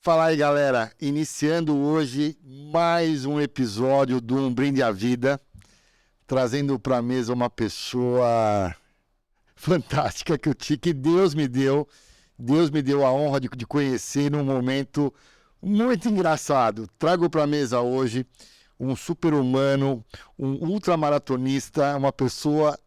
Fala aí, galera. Iniciando hoje mais um episódio do Um Brinde à Vida, trazendo para a mesa uma pessoa fantástica que Deus me deu. Deus me deu a honra de conhecer num momento muito engraçado. Trago para a mesa hoje um super-humano, um ultramaratonista, uma pessoa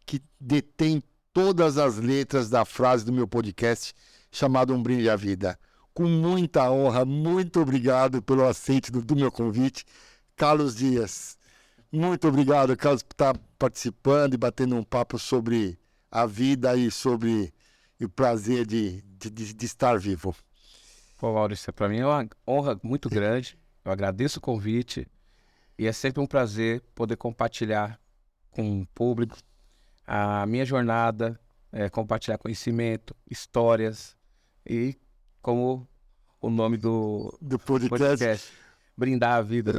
que detém todas as letras da frase do meu podcast chamado Um Brinde à Vida. Com muita honra, muito obrigado pelo aceite do meu convite, Carlos Dias. Muito obrigado, Carlos, por estar participando e batendo um papo sobre a vida e sobre o prazer de estar vivo. Pô, Maurício, para mim é uma honra muito grande. Eu agradeço o convite e é sempre um prazer poder compartilhar com o público a minha jornada, compartilhar conhecimento, histórias e, como o nome do podcast, brindar a vida,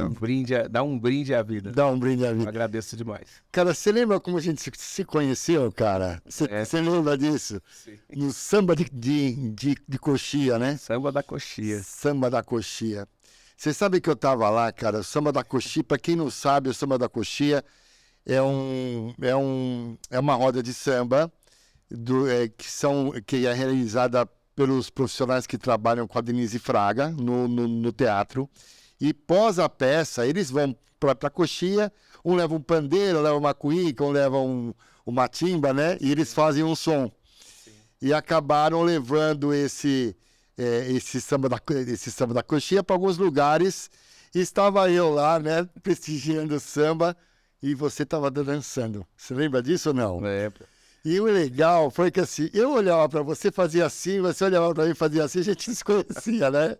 dar um brinde à vida. Dá um brinde à vida. Eu agradeço demais. Cara, você lembra como a gente se conheceu, cara? Você lembra disso? Sim. No samba de coxia, né? Samba da coxia. Samba da coxia. Você sabe que eu tava lá, cara? O samba da coxia, pra quem não sabe, o samba da coxia é uma roda de samba que é realizada pelos profissionais que trabalham com a Denise Fraga no teatro. E pós a peça, eles vão para a coxia, um leva um pandeiro, leva uma cuíca, um leva uma timba, né? E eles fazem um som. Sim. E acabaram levando esse samba da coxia para alguns lugares. E estava eu lá, né, prestigiando o samba, e você estava dançando. Você lembra disso ou não? Lembro. E o legal foi que assim, eu olhava para você, fazia assim, você olhava para mim, fazia assim, a gente se conhecia, né?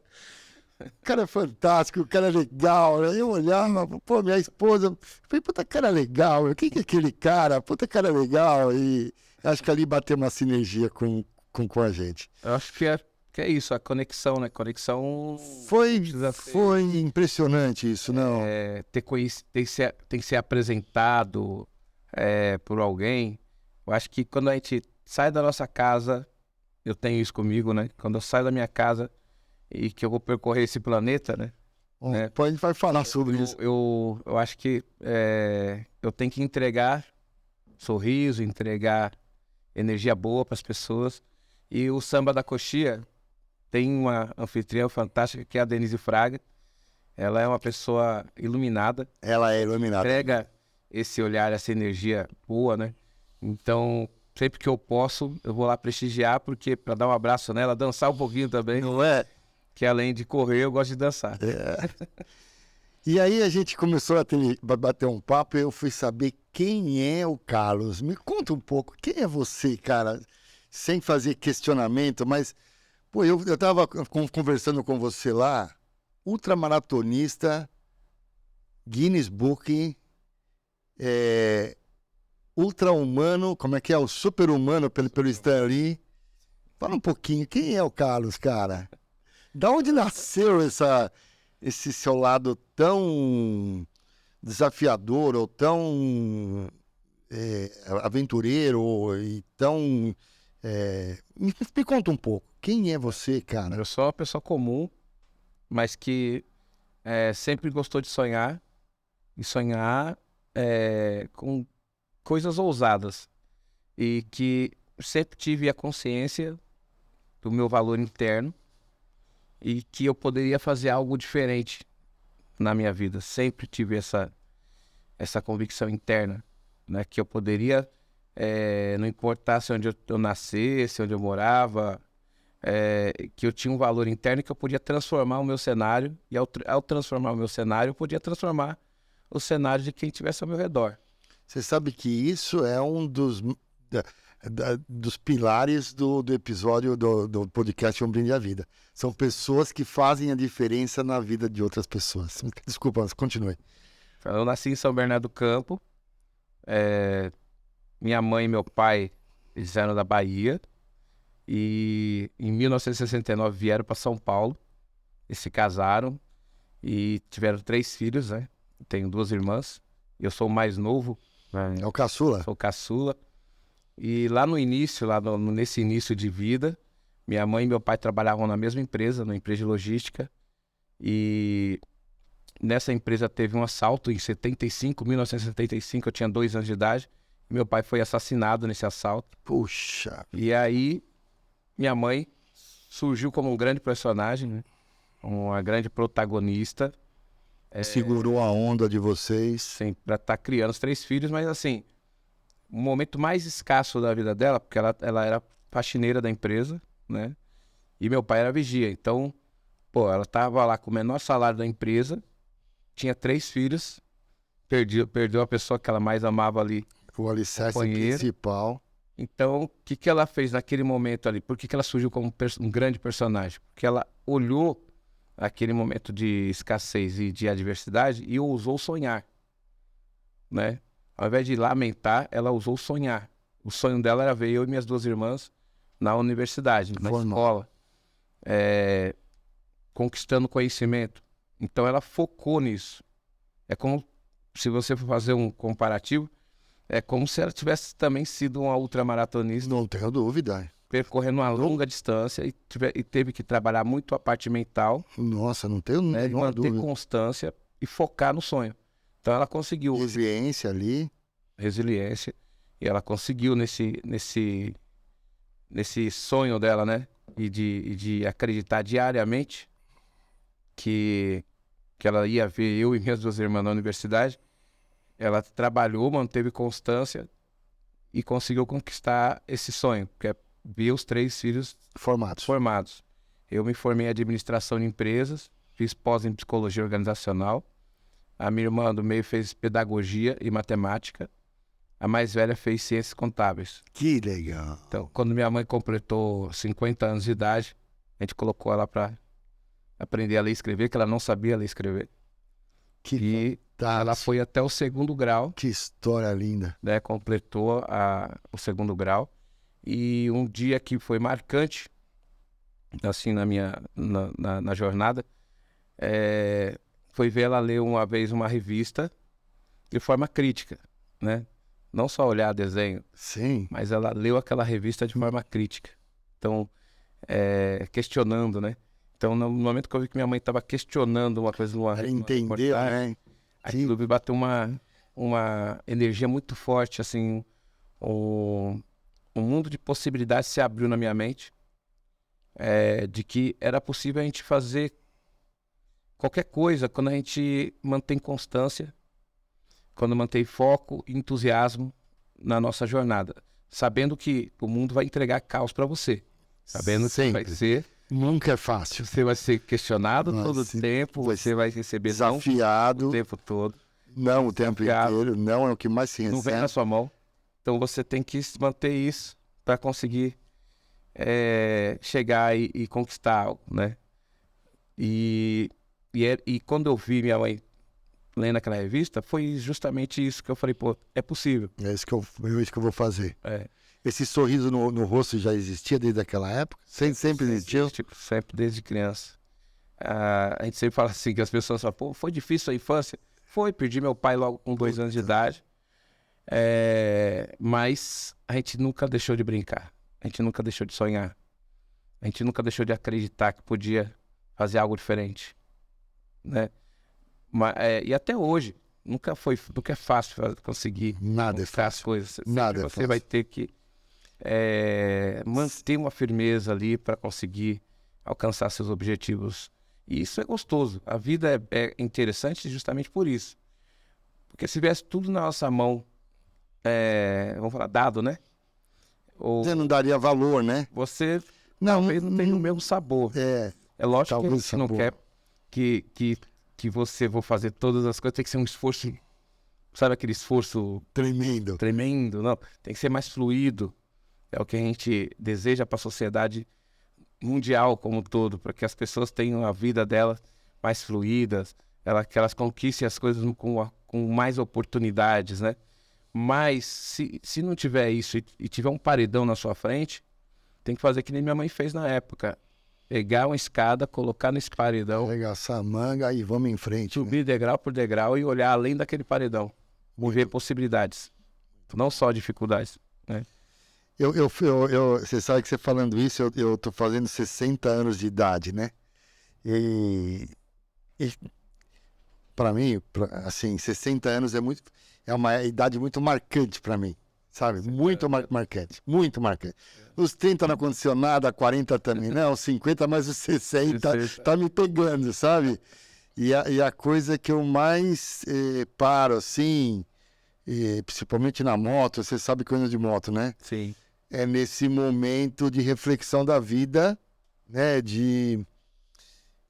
O cara é fantástico, o cara é legal, né? Eu olhava, pô, minha esposa, falei, puta, cara legal, quem que é aquele cara? Puta, cara legal, e acho que ali bateu uma sinergia com a gente. Eu acho que é isso, a conexão, né? Conexão... Foi impressionante isso, não? Tem que ser apresentado por alguém. Eu acho que quando a gente sai da nossa casa, eu tenho isso comigo, né? Quando eu saio da minha casa e que eu vou percorrer esse planeta, né? A gente vai falar sobre isso. Eu acho que eu tenho que entregar sorriso, entregar energia boa para as pessoas. E o Samba da Coxia tem uma anfitriã fantástica que é a Denise Fraga. Ela é uma pessoa iluminada. Ela é iluminada. Entrega esse olhar, essa energia boa, né? Então, sempre que eu posso, eu vou lá prestigiar, porque para dar um abraço nela, dançar um pouquinho também. Não é? Que além de correr, eu gosto de dançar. E aí a gente começou a bater um papo e eu fui saber quem é o Carlos. Me conta um pouco, quem é você, cara? Sem fazer questionamento, mas pô, eu tava conversando com você lá, ultramaratonista, Guinness Book, ultra-humano, como é que é? O super-humano pelo Stan Lee. Fala um pouquinho, quem é o Carlos, cara? Da onde nasceu esse seu lado tão desafiador ou tão aventureiro e tão... Me conta um pouco, quem é você, cara? Eu sou uma pessoa comum, mas que sempre gostou de sonhar, e sonhar com coisas ousadas, e que sempre tive a consciência do meu valor interno, e que eu poderia fazer algo diferente na minha vida. Sempre tive essa convicção interna, né? Que eu poderia, não importasse onde eu nascesse, onde eu morava, que eu tinha um valor interno e que eu podia transformar o meu cenário. E ao transformar o meu cenário, eu podia transformar o cenário de quem estivesse ao meu redor. Você sabe que isso é um dos pilares do episódio do podcast Um Brinde à Vida. São pessoas que fazem a diferença na vida de outras pessoas. Desculpa, mas continue. Eu nasci em São Bernardo do Campo. Minha mãe e meu pai, eles eram da Bahia. E em 1969 vieram para São Paulo. Eles se casaram e tiveram 3 filhos, né? Tenho 2 irmãs. Eu sou o mais novo. Né? É o caçula? Sou o caçula. E lá no início, nesse início de vida, Minha mãe e meu pai trabalhavam na mesma empresa, na empresa de logística. E nessa empresa teve um assalto em 1975, eu tinha 2 anos de idade. Meu pai foi assassinado nesse assalto. Puxa. E aí, minha mãe surgiu como um grande personagem, né? Uma grande protagonista. Segurou a onda de vocês. Sim, para estar criando os 3 filhos, mas assim, o momento mais escasso da vida dela, porque ela era faxineira da empresa, né? E meu pai era vigia. Então, pô, ela tava lá com o menor salário da empresa, tinha 3 filhos, perdeu a pessoa que ela mais amava ali, O alicerce companheiro. principal. Então, o que que ela fez naquele momento ali? Por que que ela surgiu como um grande personagem? Porque ela olhou aquele momento de escassez e de adversidade e ousou sonhar, né? Ao invés de lamentar, ela ousou sonhar. O sonho dela era ver eu e minhas 2 irmãs na universidade, na escola, conquistando conhecimento. Então ela focou nisso. É como, se você for fazer um comparativo, é como se ela tivesse também sido uma ultramaratonista, Não tenho dúvida. percorrendo uma longa distância e teve que trabalhar muito a parte mental, Nossa, não tenho né, e nenhuma manter dúvida. constância e focar no sonho. Então ela conseguiu Resiliência ali. resiliência e ela conseguiu nesse sonho dela, né? E de acreditar diariamente que ela ia ver eu e minhas 2 irmãs na universidade. Ela trabalhou, manteve constância e conseguiu conquistar esse sonho, que é ver os 3 filhos Formatos. formados. Eu me formei em administração de empresas, fiz pós em psicologia organizacional. A minha irmã do meio fez pedagogia e matemática. A mais velha fez ciências contábeis. Que legal. Então, quando minha mãe completou 50 anos de idade, a gente colocou ela para aprender a ler e escrever, que ela não sabia ler e escrever. Que E ela foi até o 2º grau, Que história linda. né? Completou o 2º grau. E um dia que foi marcante, assim, na jornada, foi ver ela ler uma vez uma revista de forma crítica, né? Não só olhar desenho, Sim. mas ela leu aquela revista de forma crítica. Então, questionando, né? Então, no momento que eu vi que minha mãe estava questionando uma coisa Ela entendeu, né? aquilo me bateu uma energia muito forte, assim, um mundo de possibilidades se abriu na minha mente, de que era possível a gente fazer qualquer coisa quando a gente mantém constância, quando mantém foco e entusiasmo na nossa jornada, sabendo que o mundo vai entregar caos para você, sabendo que vai ser... Nunca é fácil. Você vai ser questionado todo o Sim. tempo, você vai receber Desafiado. não o tempo todo. Não o tempo Desafiado. inteiro. Não é o que mais se Não vem na recebe. sua mão. Então você tem que manter isso para conseguir chegar e conquistar algo, né? E quando eu vi minha mãe lendo aquela revista, foi justamente isso que eu falei, pô, é possível. É isso que eu vou fazer. É. Esse sorriso no rosto já existia desde aquela época? Sempre existiu? Sempre, desde criança. A gente sempre fala assim, que as pessoas falam, pô, foi difícil a infância? Foi, perdi meu pai logo com 2 anos de idade. Mas a gente nunca deixou de brincar. A gente nunca deixou de sonhar. A gente nunca deixou de acreditar que podia fazer algo diferente, né? E até hoje, nunca é fácil conseguir Nada é conquistar as fácil. coisas. Nada é Você fácil. vai ter que manter uma firmeza ali para conseguir alcançar seus objetivos. E isso é gostoso. A vida é interessante justamente por isso. Porque se tivesse tudo na nossa mão, vamos falar, dado, né? Ou Você não daria valor, né? você Não, talvez não tenha o mesmo sabor. É lógico que a talvez gente não sabor. quer que você vou fazer todas as coisas, tem que ser um esforço, sabe aquele esforço Tremendo. tremendo? Não, tem que ser mais fluido. É o que a gente deseja para a sociedade mundial como um todo, para que as pessoas tenham a vida delas mais fluidas, que elas conquistem as coisas com mais oportunidades, né? Mas se não tiver isso e tiver um paredão na sua frente, tem que fazer que nem minha mãe fez na época. Pegar uma escada, colocar nesse paredão, Arregaçar a manga e vamos em frente. Né? subir degrau por degrau e olhar além daquele paredão. E ver possibilidades, não só dificuldades, né? Você sabe que você falando isso, eu tô fazendo 60 anos de idade, né? E para mim, assim, 60 anos é uma idade muito marcante para mim, sabe? Muito marcante, muito marcante. Os 30 não aconteceu nada, 40 também não, 50, mas os 60 tá me pegando, sabe? E a coisa que eu mais paro, assim, principalmente na moto, você sabe que eu ando de moto, né? Sim. É nesse momento de reflexão da vida, né? De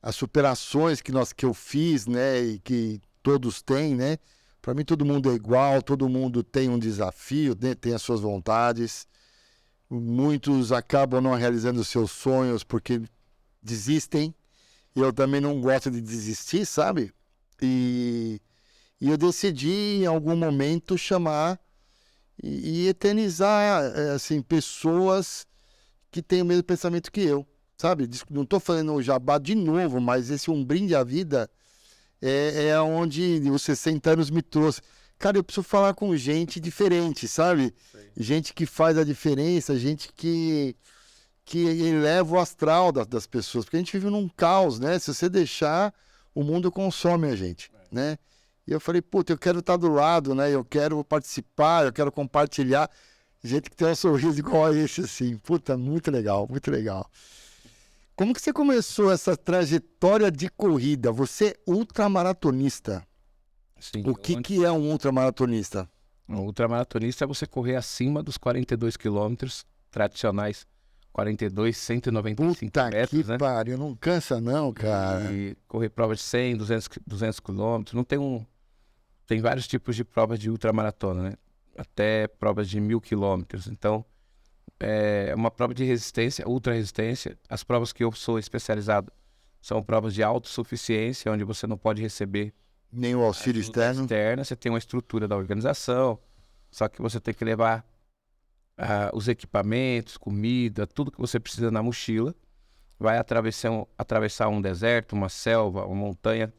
as superações que eu fiz, né? E que todos têm, né? Para mim todo mundo é igual, todo mundo tem um desafio, né, tem as suas vontades. Muitos acabam não realizando os seus sonhos porque desistem. E eu também não gosto de desistir, sabe? E eu decidi em algum momento chamar e eternizar, assim, pessoas que têm o mesmo pensamento que eu, sabe? Não estou falando o jabá de novo, mas esse um brinde à vida é onde os 60 anos me trouxe. Cara, eu preciso falar com gente diferente, sabe? Sim. Gente que faz a diferença, gente que eleva o astral das pessoas, porque a gente vive num caos, né? Se você deixar, o mundo consome a gente, né? E eu falei, puta, eu quero estar do lado, né? Eu quero participar, eu quero compartilhar. Gente que tem um sorriso igual a esse, assim. Puta, muito legal, muito legal. Como que você começou essa trajetória de corrida? Você é ultramaratonista. Sim. O que é um ultramaratonista? Um ultramaratonista é você correr acima dos 42 quilômetros tradicionais. 42, 195 Puta metros, que né? pariu, não cansa não, cara. E correr prova de 100, 200 quilômetros. Não tem Tem vários tipos de provas de ultramaratona, né? Até provas de 1.000 quilômetros. Então, é uma prova de resistência, ultra resistência. As provas que eu sou especializado são provas de autossuficiência, onde você não pode receber Nem o auxílio ajuda externo. externa. Você tem uma estrutura da organização, só que você tem que levar os equipamentos, comida, tudo que você precisa na mochila. Vai atravessar um deserto, uma selva, uma montanha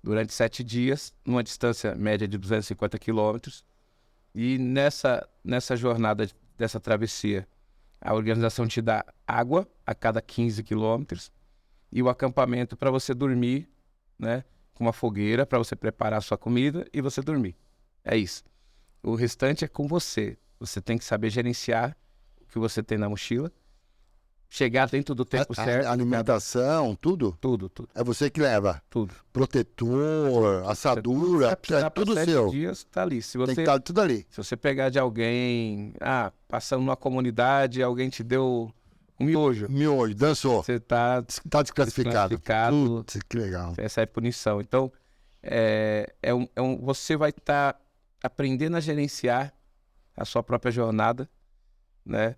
durante 7 dias, numa distância média de 250 quilômetros. E nessa jornada dessa travessia, a organização te dá água a cada 15 quilômetros e o acampamento para você dormir, né? Com uma fogueira para você preparar a sua comida e você dormir. É isso. O restante é com você. Você tem que saber gerenciar o que você tem na mochila, chegar dentro do tempo certo. Alimentação, tudo? Tudo. É você que leva. Tudo. Protetor, assadura, é tudo 7 seu. dias tá ali. Tem que estar tudo ali. Se você pegar de alguém, passando numa comunidade, alguém te deu um miojo. Miojo, dançou. Você tá Desclassificado. desclassificado. Putz, que legal. Você recebe punição. Então, você vai estar aprendendo a gerenciar a sua própria jornada, né?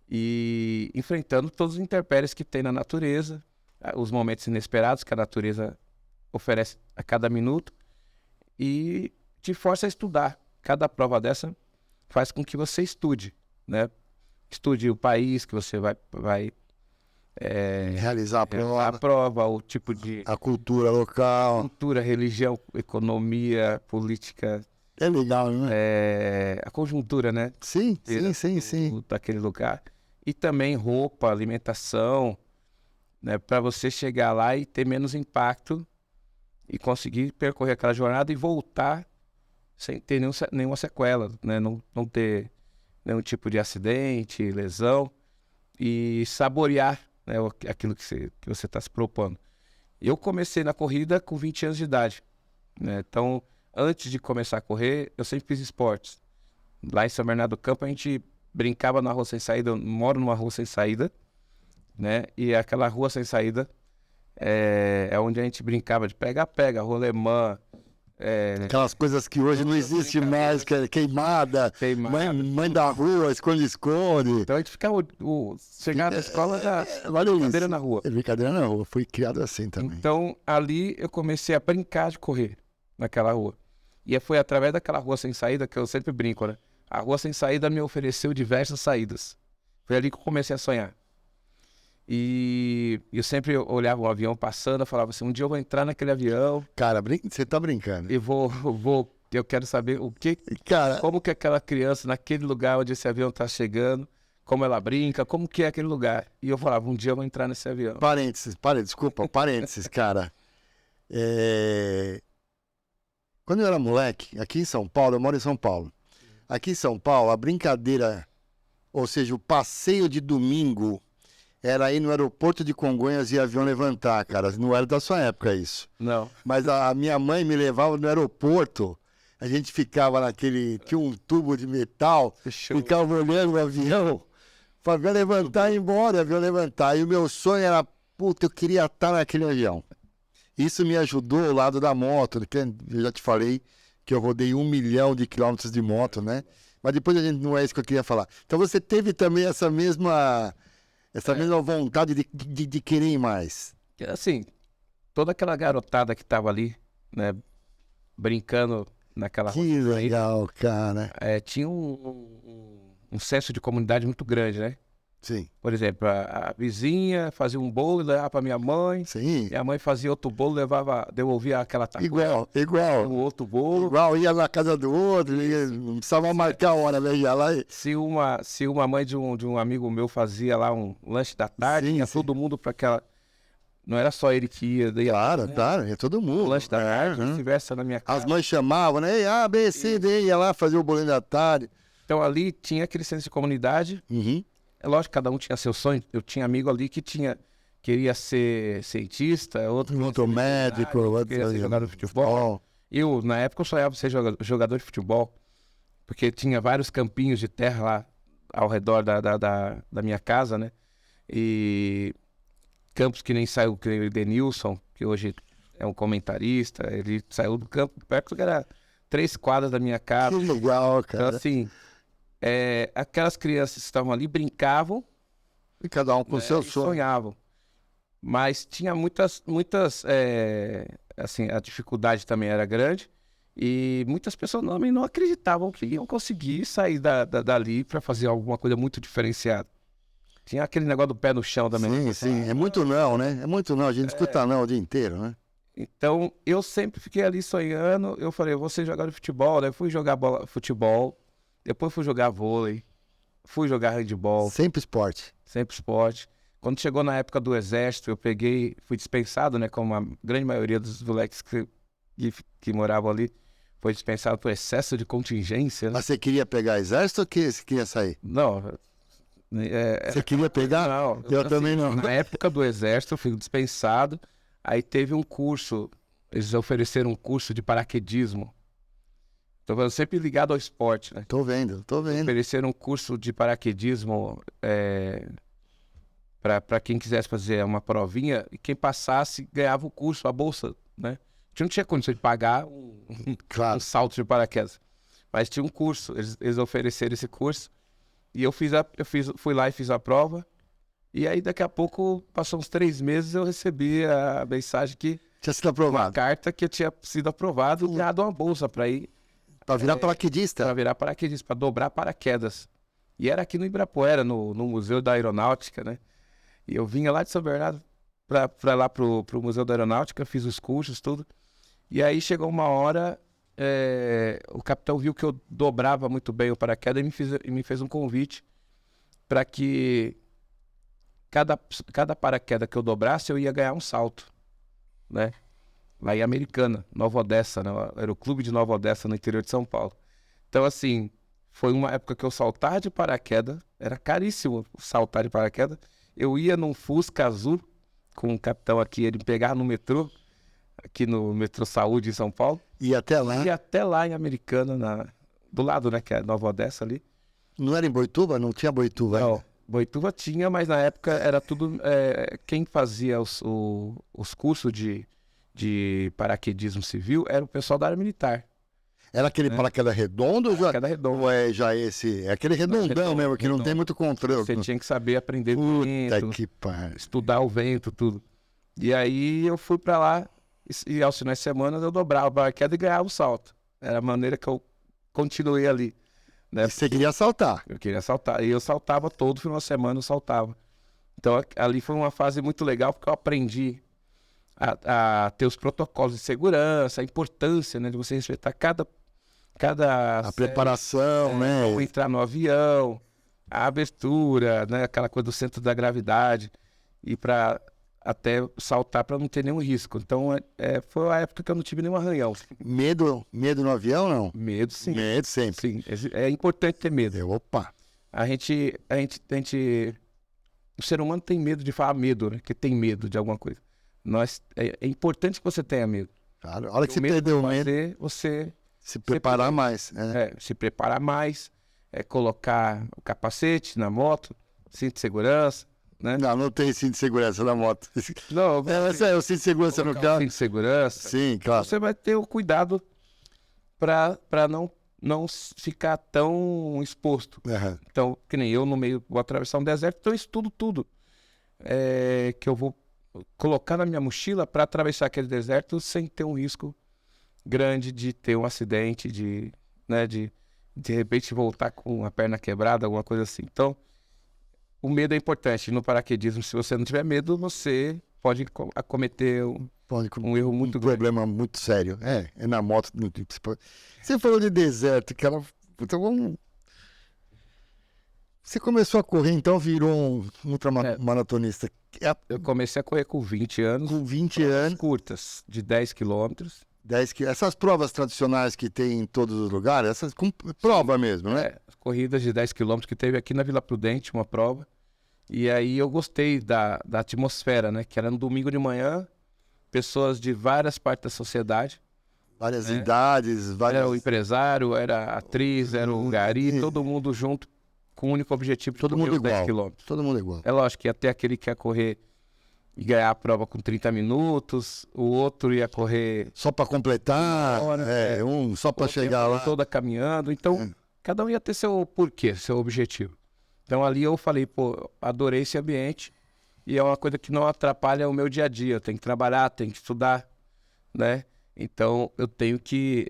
E enfrentando todos os intempéries que tem na natureza, os momentos inesperados que a natureza oferece a cada minuto e te força a estudar. Cada prova dessa faz com que você estude, né? Estude o país que você vai realizar a a prova, o tipo de a cultura local. cultura, religião, economia, política, É legal, né? a conjuntura, né? Sim. Daquele lugar. E também roupa, alimentação, né? Para você chegar lá e ter menos impacto e conseguir percorrer aquela jornada e voltar sem ter nenhuma sequela, né? Não ter nenhum tipo de acidente, lesão e saborear, né, aquilo que você está se propondo. Eu comecei na corrida com 20 anos de idade, né? Então, antes de começar a correr, eu sempre fiz esportes. Lá em São Bernardo do Campo, a gente brincava na rua sem saída. Eu moro numa rua sem saída, né? E aquela rua sem saída é onde a gente brincava de pega-pega, rolemã. Aquelas coisas que hoje não existe mais, que é queimada, mãe da rua, esconde-esconde. Então a gente ficava, chegar na escola já brincadeira na rua. Brincadeira na rua, fui criado assim também. Então ali eu comecei a brincar de correr naquela rua. E foi através daquela rua sem saída que eu sempre brinco, né? A rua sem saída me ofereceu diversas saídas. Foi ali que eu comecei a sonhar. E eu sempre olhava o avião passando, eu falava assim, um dia eu vou entrar naquele avião. Cara, você tá brincando. E eu quero saber Cara, como que aquela criança naquele lugar onde esse avião tá chegando, como ela brinca, como que é aquele lugar. E eu falava, um dia eu vou entrar nesse avião. Parênteses, cara. Quando eu era moleque, aqui em São Paulo, eu moro em São Paulo. Aqui em São Paulo, a brincadeira, ou seja, o passeio de domingo era ir no aeroporto de Congonhas e avião levantar, cara. Não era da sua época isso. Não. Mas a minha mãe me levava no aeroporto, a gente ficava tinha um tubo de metal, ficava olhando o avião, para o avião levantar e ir embora, o avião levantar. E o meu sonho era, puta, eu queria estar naquele avião. Isso me ajudou ao lado da moto, que eu já te falei que eu rodei 1 milhão de quilômetros de moto, né? Mas depois não é isso que eu queria falar. Então você teve também essa mesma vontade de querer ir mais. Assim, toda aquela garotada que tava ali, né, brincando naquela Que rotina aí, legal, cara. tinha um senso de comunidade muito grande, né? Sim. Por exemplo, a vizinha fazia um bolo e levava para minha mãe. Sim. Minha mãe fazia outro bolo, devolvia aquela tapuia. Igual. Um outro bolo. Igual, ia na casa do outro, não precisava marcar a hora, né? Ia lá e... Se uma mãe de um amigo meu fazia lá um lanche da tarde, ia todo mundo para aquela... Não era só ele que ia. Claro, ia todo mundo. O lanche da tarde, vice-versa na minha casa. As mães chamavam, né? A, B, C, D, ia lá fazer o bolinho da tarde. Então ali tinha aquele senso de comunidade. Uhum. É lógico, cada um tinha seu sonho. Eu tinha amigo ali que queria ser cientista, outro médico, outro queria ser jogador de futebol. Eu, na época, eu sonhava ser jogador de futebol, porque tinha vários campinhos de terra lá ao redor da minha casa, né? E campos que nem saiu, que nem o Edenilson, que hoje é um comentarista, ele saiu do campo perto que era 3 quadras da minha casa. Que legal, cara. Então, assim, aquelas crianças que estavam ali brincavam. E cada um com seu sonho. Sonhavam. Mas tinha muitas assim, a dificuldade também era grande. E muitas pessoas não acreditavam que iam conseguir sair dali para fazer alguma coisa muito diferenciada. Tinha aquele negócio do pé no chão também. Sim. É muito não, né? É muito não. A gente escuta não o dia inteiro, né? Então, eu sempre fiquei ali sonhando. Eu falei, eu vou ser jogador de futebol, né? Fui jogar futebol. Depois fui jogar vôlei. Fui jogar handebol. Sempre esporte. Quando chegou na época do exército, fui dispensado, né? Como a grande maioria dos moleques que moravam ali. Foi dispensado por excesso de contingência. Né? Mas você queria pegar exército ou você queria sair? Não. Você queria pegar? Não. Eu também não. Na época do exército, eu fui dispensado. Aí teve um curso. Eles ofereceram um curso de paraquedismo. Estou sempre ligado ao esporte, né? Tô vendo. Ofereceram um curso de paraquedismo para quem quisesse fazer uma provinha. E quem passasse ganhava o curso, a bolsa, né? A gente não tinha condição de pagar um salto de paraquedas. Mas tinha um curso, eles ofereceram esse curso. E eu fui lá e fiz a prova. E aí daqui a pouco, passou uns 3 meses, eu recebi a mensagem que... Tinha sido aprovado. Uma carta que eu tinha sido aprovado e ganhado uma bolsa para ir... Para virar paraquedista? Para virar paraquedista, para dobrar paraquedas. E era aqui no Ibirapuera, no Museu da Aeronáutica, né? E eu vinha lá de São Bernardo para lá pro Museu da Aeronáutica, fiz os cursos, tudo. E aí chegou uma hora, o capitão viu que eu dobrava muito bem o paraquedas e me fez um convite para que cada paraquedas que eu dobrasse, eu ia ganhar um salto, né? Lá em Americana, Nova Odessa, né? Era o clube de Nova Odessa, no interior de São Paulo. Então, assim, foi uma época que eu saltava de paraquedas, era caríssimo saltar de paraquedas. Eu ia num Fusca azul, com um capitão aqui, ele me pegava no metrô, aqui no Metrô Saúde, em São Paulo. Ia até lá? Ia até lá em Americana, do lado, né, que é Nova Odessa ali. Não era em Boituva? Não tinha Boituva ainda? Não, Boituva tinha, mas na época era tudo... quem fazia os cursos de paraquedismo civil era o pessoal da área militar. Era aquele paraquedas redondo? Paraquedas redondo. Ou é aquele redondão mesmo, que não tem muito controle? Você tinha que saber aprender o vento, estudar o vento, tudo. E aí eu fui pra lá e aos finais de semana eu dobrava o paraquedas e ganhava o salto. Era a maneira que eu continuei ali. Né? E você queria saltar? Eu queria saltar. E eu saltava todo final de semana, eu saltava. Então ali foi uma fase muito legal, porque eu aprendi a ter os protocolos de segurança, a importância, né, de você respeitar cada a preparação, né? Como entrar no avião, a abertura, né? Aquela coisa do centro da gravidade e para até saltar para não ter nenhum risco. Então, foi a época que eu não tive nenhum arranhão. Medo no avião, não? Medo, sim. Medo sempre. Sim, é importante ter medo. Opa. O ser humano tem medo de falar medo, né? Que tem medo de alguma coisa. É importante que você tenha medo. Cara, a hora que você O medo perdeu o vai medo, fazer você se preparar mais. se preparar mais, colocar o capacete na moto, cinto de segurança, né? Não tem cinto de segurança na moto. Não, Mas o cinto de segurança no colocar o carro. cinto de segurança. Sim, claro. Você vai ter o cuidado para não ficar tão exposto. Aham. Então, que nem eu no meio, vou atravessar um deserto, então eu estudo tudo que eu vou colocar na minha mochila para atravessar aquele deserto sem ter um risco grande de ter um acidente, né, de repente voltar com a perna quebrada, alguma coisa assim. Então, o medo é importante. No paraquedismo, se você não tiver medo, você pode acometer um erro muito grande. Problema muito sério. É na moto. Você falou de deserto, cara. Então, você começou a correr, então virou um ultramaratonista. Eu comecei a correr com 20 anos. Com 20 provas anos. curtas, de 10 quilômetros. Essas provas tradicionais que tem em todos os lugares, essas prova mesmo, né? As corridas de 10 quilômetros que teve aqui na Vila Prudente, uma prova. E aí eu gostei da atmosfera, né? Que era no domingo de manhã, pessoas de várias partes da sociedade. Várias idades, várias... Era o empresário, era a atriz, era o gari, todo mundo junto com o único objetivo de todo correr mundo os 10 igual. quilômetros. Todo mundo igual. É lógico que até aquele que ia correr e ganhar a prova com 30 minutos, o outro ia correr Só para completar, só para chegar lá. toda caminhando. Então, cada um ia ter seu porquê, seu objetivo. Então, ali eu falei, pô, adorei esse ambiente e é uma coisa que não atrapalha o meu dia a dia. Eu tenho que trabalhar, tenho que estudar, né? Então, eu tenho que...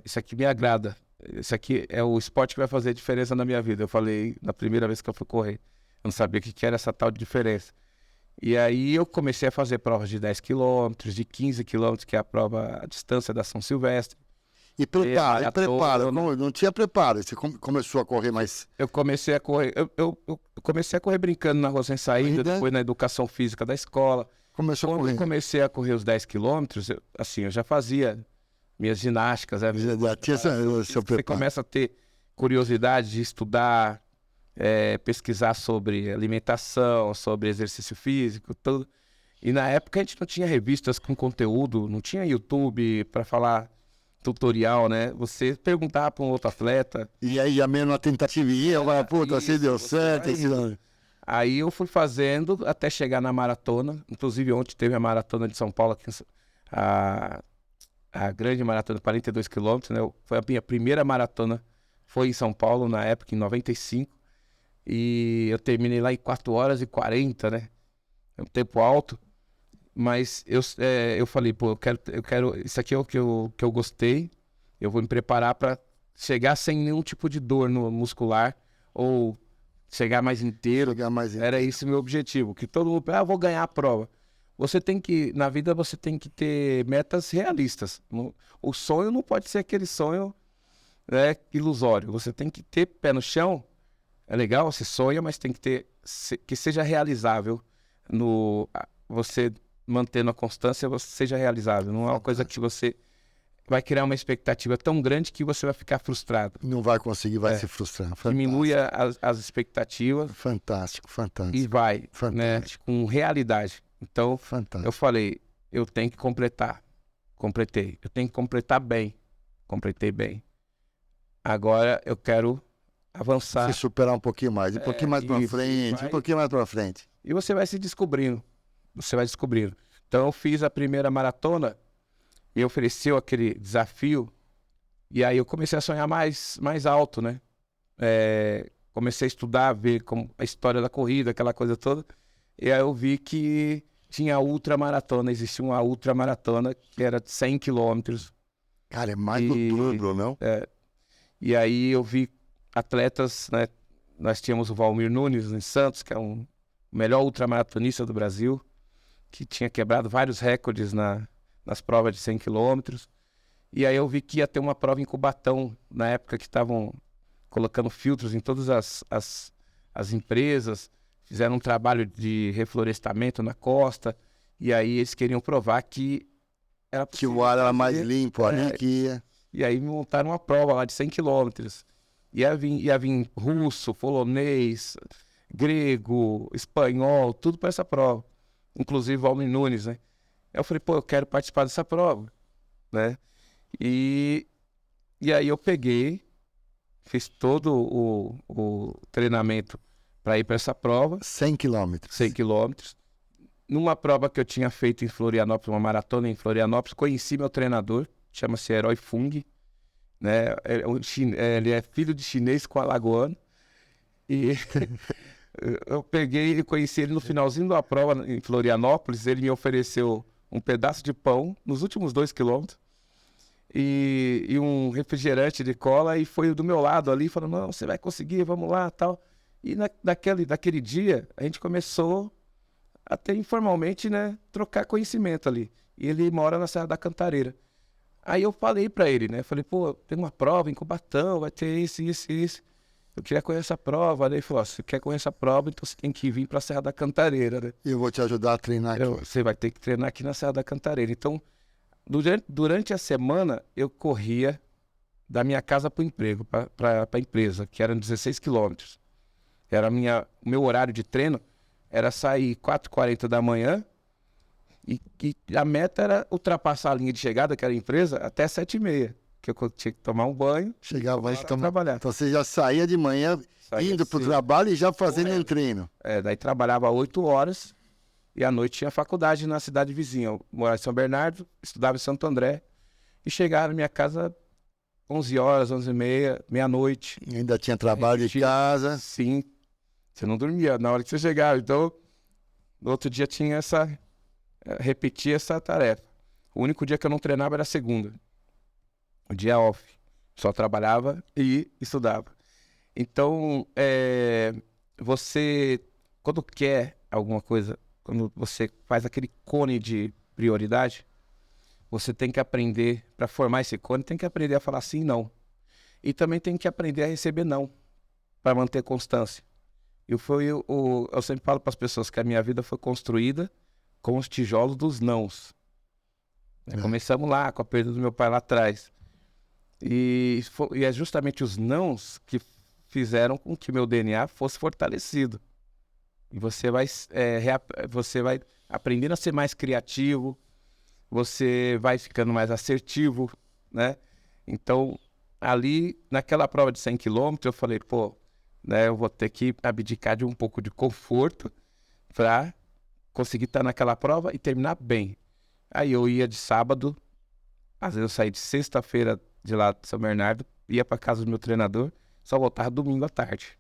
isso aqui me agrada. Isso aqui é o esporte que vai fazer a diferença na minha vida. Eu falei na primeira vez que eu fui correr. Eu não sabia o que era essa tal de diferença. E aí eu comecei a fazer provas de 10 quilômetros, de 15 quilômetros, que é a prova à distância da São Silvestre. E preparo. Não tinha preparo. Você começou a correr mais... Eu comecei a correr... Eu comecei a correr brincando na rua sem saída, depois na educação física da escola. Quando eu comecei a correr os 10 quilômetros, eu já fazia minhas ginásticas. Já tinha seu você preparo. começa a ter curiosidade de estudar, pesquisar sobre alimentação, sobre exercício físico, tudo. E na época a gente não tinha revistas com conteúdo, não tinha YouTube para falar tutorial, né? Você perguntava para um outro atleta. E aí a mesma tentativa ia, puta, assim deu certo. Aí eu fui fazendo até chegar na maratona. Inclusive ontem teve a maratona de São Paulo, aqui, a grande maratona, 42 quilômetros, né? Foi a minha primeira maratona, foi em São Paulo na época, em 95. E eu terminei lá em 4 horas e 40, né? É um tempo alto. Mas eu falei, pô, eu quero, isso aqui é o que eu gostei. Eu vou me preparar para chegar sem nenhum tipo de dor no muscular ou chegar mais inteiro. Era esse o meu objetivo, que todo mundo, vou ganhar a prova. Na vida você tem que ter metas realistas. O sonho não pode ser aquele sonho, né, ilusório. Você tem que ter pé no chão. É legal, você sonha, mas tem que ter que seja realizável. Você mantendo a constância, seja realizável. Não é uma coisa que você vai criar uma expectativa tão grande que você vai ficar frustrado. Não vai conseguir, vai se frustrar. Fantástico. Diminui as expectativas. Fantástico. E vai, né, com realidade. Então, eu falei, eu tenho que completar. Completei. Eu tenho que completar bem. Completei bem. Agora eu quero avançar. Se superar um pouquinho mais. Um pouquinho mais pra frente. Um pouquinho mais pra frente. E você vai se descobrindo. Você vai descobrindo. Então eu fiz a primeira maratona e ofereceu aquele desafio. E aí eu comecei a sonhar mais alto, né? Comecei a estudar, ver como a história da corrida, aquela coisa toda. E aí eu vi que tinha a ultramaratona, existia uma ultramaratona que era de 100 quilômetros. Cara, é mais do dobro, não? E aí eu vi atletas, né? Nós tínhamos o Valmir Nunes em Santos, que é o melhor ultramaratonista do Brasil, que tinha quebrado vários recordes nas provas de 100 quilômetros. E aí eu vi que ia ter uma prova em Cubatão, na época que estavam colocando filtros em todas as as empresas, fizeram um trabalho de reflorestamento na costa, e aí eles queriam provar que era Que possível o ar era fazer. mais limpo ali que ia. E aí montaram uma prova lá de 100 quilômetros. Ia vir russo, polonês, grego, espanhol, tudo para essa prova. Inclusive o Almin Nunes, né? Aí eu falei, pô, eu quero participar dessa prova, né? E aí eu peguei, fiz todo o treinamento para ir para essa prova, 100 quilômetros. 100 quilômetros. Numa prova que eu tinha feito em Florianópolis, uma maratona em Florianópolis, conheci meu treinador, chama-se Herói Fung, né? Ele é filho de chinês com alagoano. E eu peguei e conheci ele no finalzinho da prova em Florianópolis. Ele me ofereceu um pedaço de pão nos últimos 2 quilômetros e um refrigerante de cola, e foi do meu lado ali, falando, não, você vai conseguir, vamos lá, tal. E naquele dia, a gente começou até informalmente, né, trocar conhecimento ali. E ele mora na Serra da Cantareira. Aí eu falei pra ele, né, falei, pô, tem uma prova em Cubatão, vai ter isso. Eu queria conhecer essa prova. Aí ele falou, se você quer conhecer a prova, então você tem que vir pra Serra da Cantareira, né? Eu vou te ajudar a treinar aqui. Você vai ter que treinar aqui na Serra da Cantareira. Então, durante a semana, eu corria da minha casa para o emprego, para a empresa, que eram 16 quilômetros. Era o meu horário de treino, era sair 4h40 da manhã e a meta era ultrapassar a linha de chegada, que era a empresa, até 7h30, que eu tinha que tomar um banho. Chegava antes de trabalhar. Então você já saía de manhã, indo para o trabalho e já fazendo um treino. Daí trabalhava 8 horas e à noite tinha faculdade na cidade vizinha. Eu morava em São Bernardo, estudava em Santo André e chegava na minha casa 11 horas, 11h30, meia-noite. Ainda tinha trabalho de casa. Sim, você não dormia na hora que você chegava. Então, no outro dia tinha repetir essa tarefa. O único dia que eu não treinava era segunda. O dia off. Só trabalhava e estudava. Então, você, quando quer alguma coisa, quando você faz aquele cone de prioridade, você tem que aprender, para formar esse cone, tem que aprender a falar sim e não. E também tem que aprender a receber não, para manter constância. Eu sempre falo para as pessoas que a minha vida foi construída com os tijolos dos nãos. Começamos lá, com a perda do meu pai lá atrás. E é justamente os nãos que fizeram com que meu DNA fosse fortalecido. E você vai aprendendo a ser mais criativo, você vai ficando mais assertivo, né? Então, ali, naquela prova de 100 quilômetros, eu falei, pô, né, eu vou ter que abdicar de um pouco de conforto para conseguir estar naquela prova e terminar bem. Aí eu ia de sábado, às vezes eu saía de sexta-feira de lá de São Bernardo, ia para casa do meu treinador, só voltava domingo à tarde.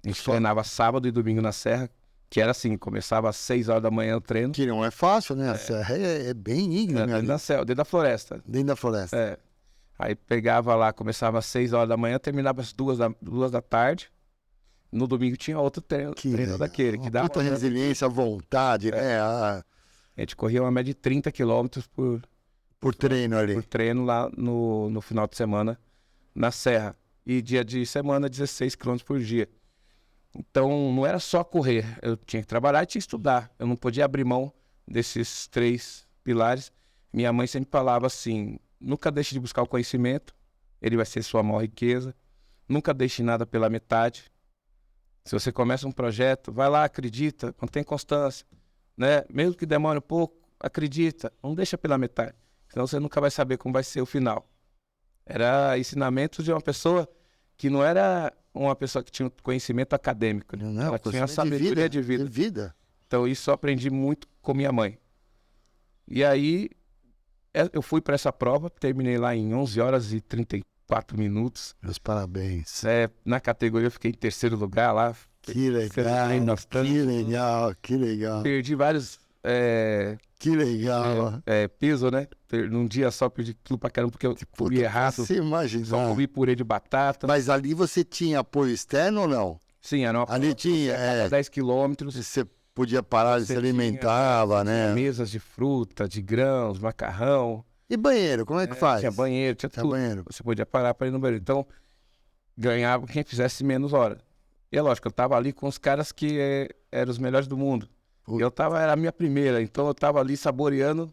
A gente treinava sábado e domingo na Serra, que era assim, começava às 6 horas da manhã o treino. Que não é fácil, né? A Serra é bem íngreme. Dentro da floresta. Dentro da floresta. Aí pegava lá, começava às 6 horas da manhã, terminava às 2 da tarde. No domingo tinha outro treino daquele. Que dava muita resiliência, vontade, né? A gente corria uma média de 30 quilômetros por treino ali. Por treino lá no final de semana, na Serra. E dia de semana, 16 quilômetros por dia. Então, não era só correr. Eu tinha que trabalhar e tinha que estudar. Eu não podia abrir mão desses 3 pilares. Minha mãe sempre falava assim, nunca deixe de buscar o conhecimento. Ele vai ser sua maior riqueza. Nunca deixe nada pela metade. Se você começa um projeto, vai lá, acredita, mantém constância, né? Mesmo que demore um pouco, acredita, não deixa pela metade. Senão você nunca vai saber como vai ser o final. Era ensinamentos de uma pessoa que não era uma pessoa que tinha conhecimento acadêmico, né? Não, ela tinha sabedoria de vida. Então isso eu aprendi muito com minha mãe. E aí eu fui para essa prova, terminei lá em 11 horas e 34 minutos. Meus parabéns. Na categoria eu fiquei em 3º lugar lá. Que legal, que legal. Perdi vários... Que legal. Piso, né? Num dia só perdi tudo pra caramba, porque eu comi errado. Você imagina. Só comi purê de batata. Mas ali você tinha apoio externo ou não? Sim, era uma ali tinha, 10 quilômetros. Você podia parar, se alimentava, né? Mesas de fruta, de grãos, macarrão. E banheiro, como é que faz? Tinha banheiro, tinha tudo. Banheiro. Você podia parar para ir no banheiro. Então, ganhava quem fizesse menos hora. E é lógico, eu tava ali com os caras que eram os melhores do mundo. Putz. Era a minha primeira, então eu tava ali saboreando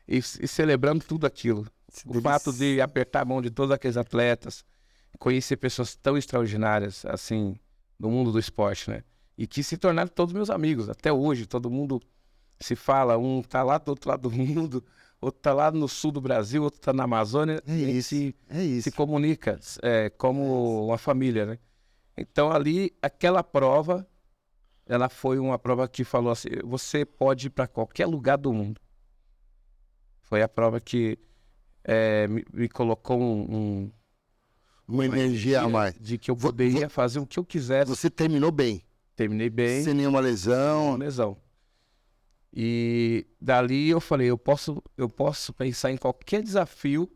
e celebrando tudo aquilo. O fato de apertar a mão de todos aqueles atletas, conhecer pessoas tão extraordinárias, assim, no mundo do esporte, né? E que se tornaram todos meus amigos. Até hoje, todo mundo se fala, um tá lá do outro lado do mundo, outro tá lá no sul do Brasil, outro tá na Amazônia. É a gente isso, é isso. se comunica como uma família, né? Então ali, aquela prova, ela foi uma prova que falou assim, você pode ir para qualquer lugar do mundo. Foi a prova que me colocou Uma energia a mais. de que eu poderia fazer o que eu quisesse. Você terminou bem, Terminei bem, sem nenhuma lesão. lesão. E dali eu falei, eu posso pensar em qualquer desafio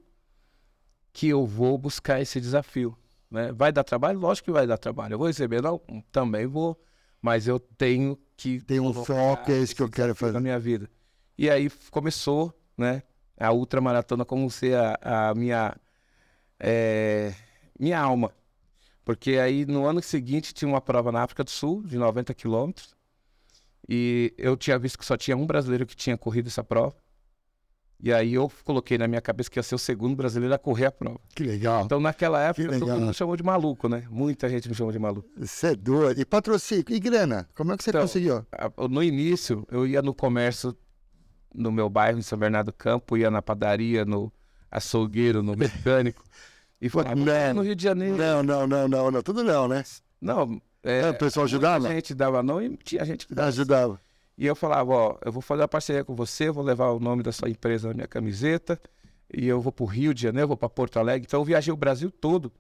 que eu vou buscar esse desafio, né? Vai dar trabalho? Lógico que vai dar trabalho. Eu vou receber? Não, também vou, mas eu tenho que Tem um foco, é isso que eu quero desafio na fazer. minha vida. E aí começou, né, a ultramaratona como ser a minha alma. Porque aí no ano seguinte tinha uma prova na África do Sul, de 90 quilômetros, e eu tinha visto que só tinha um brasileiro que tinha corrido essa prova. E aí eu coloquei na minha cabeça que ia ser o segundo brasileiro a correr a prova. Que legal. Então naquela época legal. todo mundo me chamou de maluco, né? Muita gente me chamou de maluco. Você é doido. E patrocínio? E grana? Como é que você Então, conseguiu? No início, eu ia no comércio no meu bairro, em São Bernardo do Campo, ia na padaria, no açougueiro, no mecânico, e falava, no Rio de Janeiro. Não. Tudo não, né? Não, O pessoal ajudava? a gente dava não e tinha gente que dava. Ajudava. E eu falava, ó, eu vou fazer uma parceria com você, eu vou levar o nome da sua empresa na minha camiseta, e eu vou pro Rio de Janeiro, vou para Porto Alegre. Então eu viajei o Brasil todo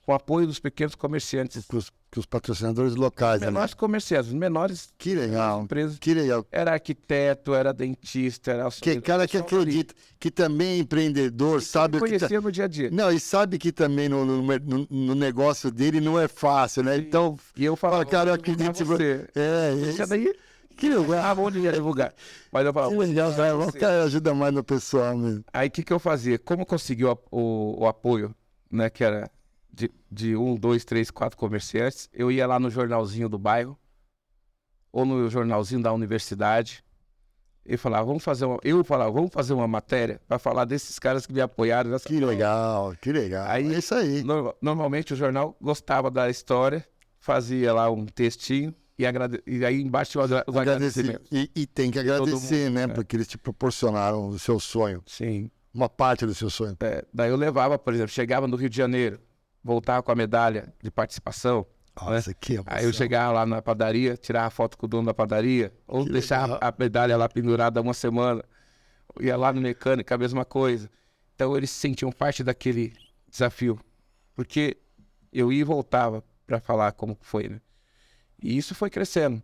com o apoio dos pequenos comerciantes. Que os patrocinadores locais, né? Menores comerciantes, os menores Que legal. empresas. Que legal. Era arquiteto, era dentista, era Que cara que acredita, que também é empreendedor, sabe o que conhecia no dia a dia. Não, e sabe que também no negócio dele não é fácil, né? Então, E eu falava, cara, eu "Vou divulgar acredito em você. isso. Daí, Que legal. bom dinheiro divulgar. Mas eu falava, Que legal, cara. O cara ajuda mais no pessoal mesmo. aí o que eu fazia? Como eu consegui o apoio, né, que era de 1, 2, 3, 4 comerciantes, eu ia lá no jornalzinho do bairro, ou no jornalzinho da universidade, e falava, vamos fazer uma matéria para falar desses caras que me apoiaram nessa Que prova. legal, que legal. Aí, É isso aí. Normalmente o jornal gostava da história, fazia lá um textinho, e aí embaixo tinha os Agradecer. agradecimentos. E tem que agradecer, mundo, né? né? Porque eles te proporcionaram o seu sonho. Sim. Uma parte do seu sonho. Daí eu levava, por exemplo, chegava no Rio de Janeiro, voltava com a medalha de participação. Nossa, que emoção. Aí eu chegava lá na padaria, tirava foto com o dono da padaria, ou Que deixava legal. a medalha lá pendurada uma semana. Ia lá no mecânico, a mesma coisa. Então eles se sentiam parte daquele desafio. Porque eu ia e voltava para falar como foi, né? E isso foi crescendo.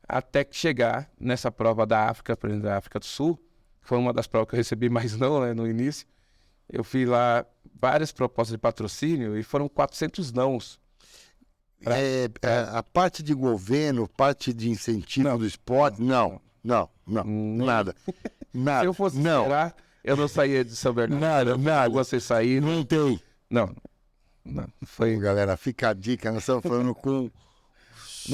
Até que chegar nessa prova da África, por exemplo, da África do Sul, foi uma das provas que eu recebi mais não, né, no início. Eu fiz lá várias propostas de patrocínio e foram 400 nãos. A parte de governo, parte de incentivo Não. do esporte, não, Nem- nada. Nada. Se eu fosse não, esperar, eu não saía de São Bernardo. nada. Você sair. Não tem. Não. Foi. Galera, fica a dica, nós estamos falando com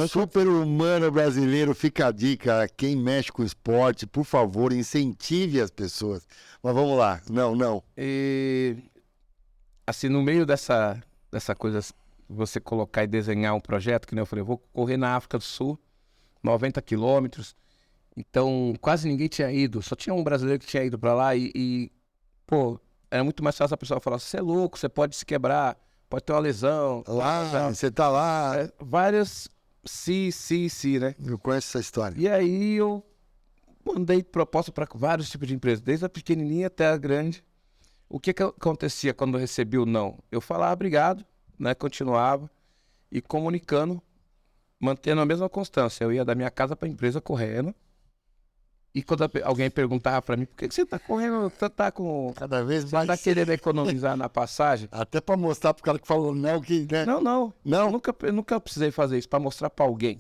super-humano brasileiro, fica a dica, quem mexe com esporte, por favor, incentive as pessoas. Mas vamos lá, não. E, assim, no meio dessa coisa, você colocar e desenhar um projeto, que nem eu falei, eu vou correr na África do Sul, 90 quilômetros. Então, quase ninguém tinha ido, só tinha um brasileiro que tinha ido para lá pô, era muito mais fácil a pessoa falar, você é louco, você pode se quebrar, pode ter uma lesão. Lá, você tá lá, Várias sim, né? eu conheço essa história. E aí eu mandei proposta para vários tipos de empresas, desde a pequenininha até a grande. O que acontecia quando eu recebi o não? Eu falava obrigado, né? Continuava e comunicando, mantendo a mesma constância. Eu ia da minha casa para a empresa correndo. E quando alguém perguntava para mim, por que você tá correndo? Você tá com... Cada vez Você mais. tá querendo economizar na passagem? Até para mostrar pro cara que falou não, que, né? Não. Não? Eu nunca precisei fazer isso para mostrar para alguém.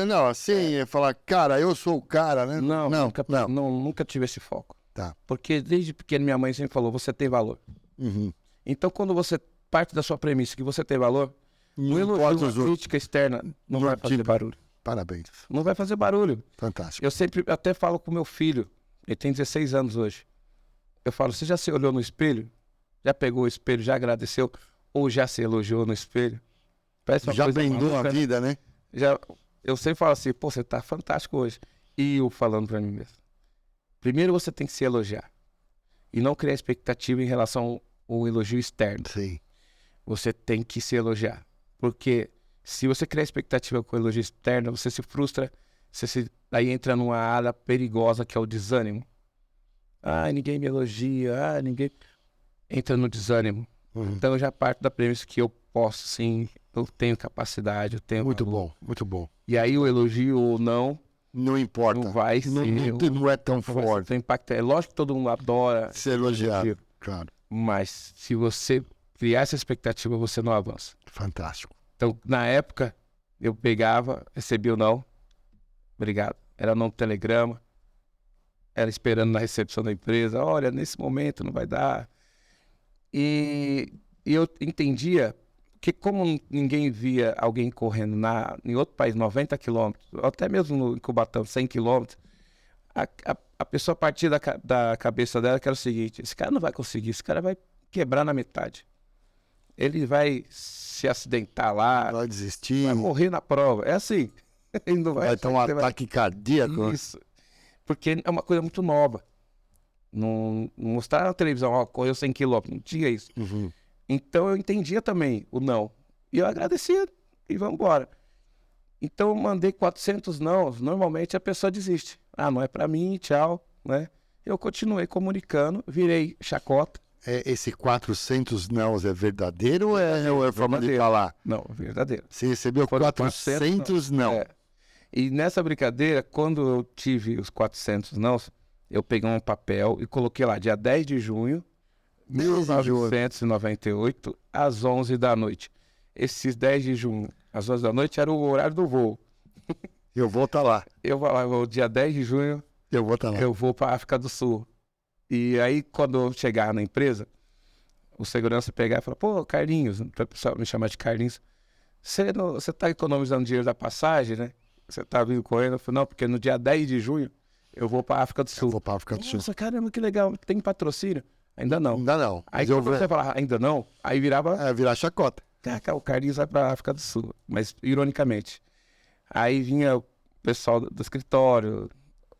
Não, assim, é falar, cara, eu sou o cara, né? Não, nunca tive esse foco. Tá. Porque desde pequeno minha mãe sempre falou, você tem valor. Uhum. Então quando você parte da sua premissa que você tem valor, Um elogio, uma crítica externa não vai fazer barulho. Parabéns. Não vai fazer barulho. Fantástico. Eu sempre até falo com meu filho, ele tem 16 anos hoje. Eu falo, você já se olhou no espelho? Já pegou o espelho, já agradeceu? Ou já se elogiou no espelho? Parece uma Já coisa brindou maluca, a vida, né? Eu sempre falo assim, pô, você tá fantástico hoje. E eu falando pra mim mesmo. Primeiro você tem que se elogiar. E não criar expectativa em relação ao elogio externo. Sim. Você tem que se elogiar. Porque se você criar expectativa com o elogio externo, você se frustra, aí entra numa área perigosa que é o desânimo. Ah, ninguém me elogia, ninguém... Entra no desânimo. Então eu já parto da premissa que eu posso sim, eu tenho capacidade, eu tenho Muito valor. bom, muito bom. E aí o elogio ou não Importa. não vai ser... Não é tão forte. Tem impacto. É lógico que todo mundo adora Ser elogiado, elogio, claro. mas se você criar essa expectativa, você não avança. Fantástico. Então, na época, eu pegava, recebia o não, obrigado. Era não no telegrama, era esperando na recepção da empresa, olha, nesse momento não vai dar. E eu entendia que como ninguém via alguém correndo em outro país, 90 quilômetros, até mesmo em Cubatão, 100 quilômetros, a pessoa partia da cabeça dela que era o seguinte, esse cara não vai conseguir, esse cara vai quebrar na metade. Ele vai se acidentar lá, Vai desistir. vai morrer na prova. É assim. Ele não Vai ter um ataque cardíaco. Isso. Porque é uma coisa muito nova. Não mostrar na televisão, ó, correu 100 quilômetros. Não tinha isso. Então eu entendia também o não. E eu agradecia e vamos embora. Então eu mandei 400 não. Normalmente a pessoa desiste. Ah, não é pra mim, tchau, né? Eu continuei comunicando, virei chacota. Esse 400 nãos é verdadeiro ou é forma de falar? Não, verdadeiro. Você recebeu 400 não. É. E nessa brincadeira, quando eu tive os 400 nãos, eu peguei um papel e coloquei lá, dia 10 de junho, 1998, às 11 da noite. Esses 10 de junho, às 11 da noite, era o horário do voo. Eu vou estar lá. Eu vou lá, dia 10 de junho, Eu vou estar lá. eu vou para África do Sul. E aí, quando eu chegar na empresa, o segurança pegar e falar, pô, Carlinhos, para o pessoal me chamar de Carlinhos, você tá economizando dinheiro da passagem, né? Você tá vindo correndo? Eu falei, não, porque no dia 10 de junho eu vou para África do Sul. Eu vou para África do Sul. Nossa, caramba, que legal. Tem patrocínio? Ainda não. Ainda não. Aí quando você falar ainda não, aí virava... virar chacota. Caraca, o Carlinhos vai para África do Sul. Mas, ironicamente. Aí vinha o pessoal do escritório,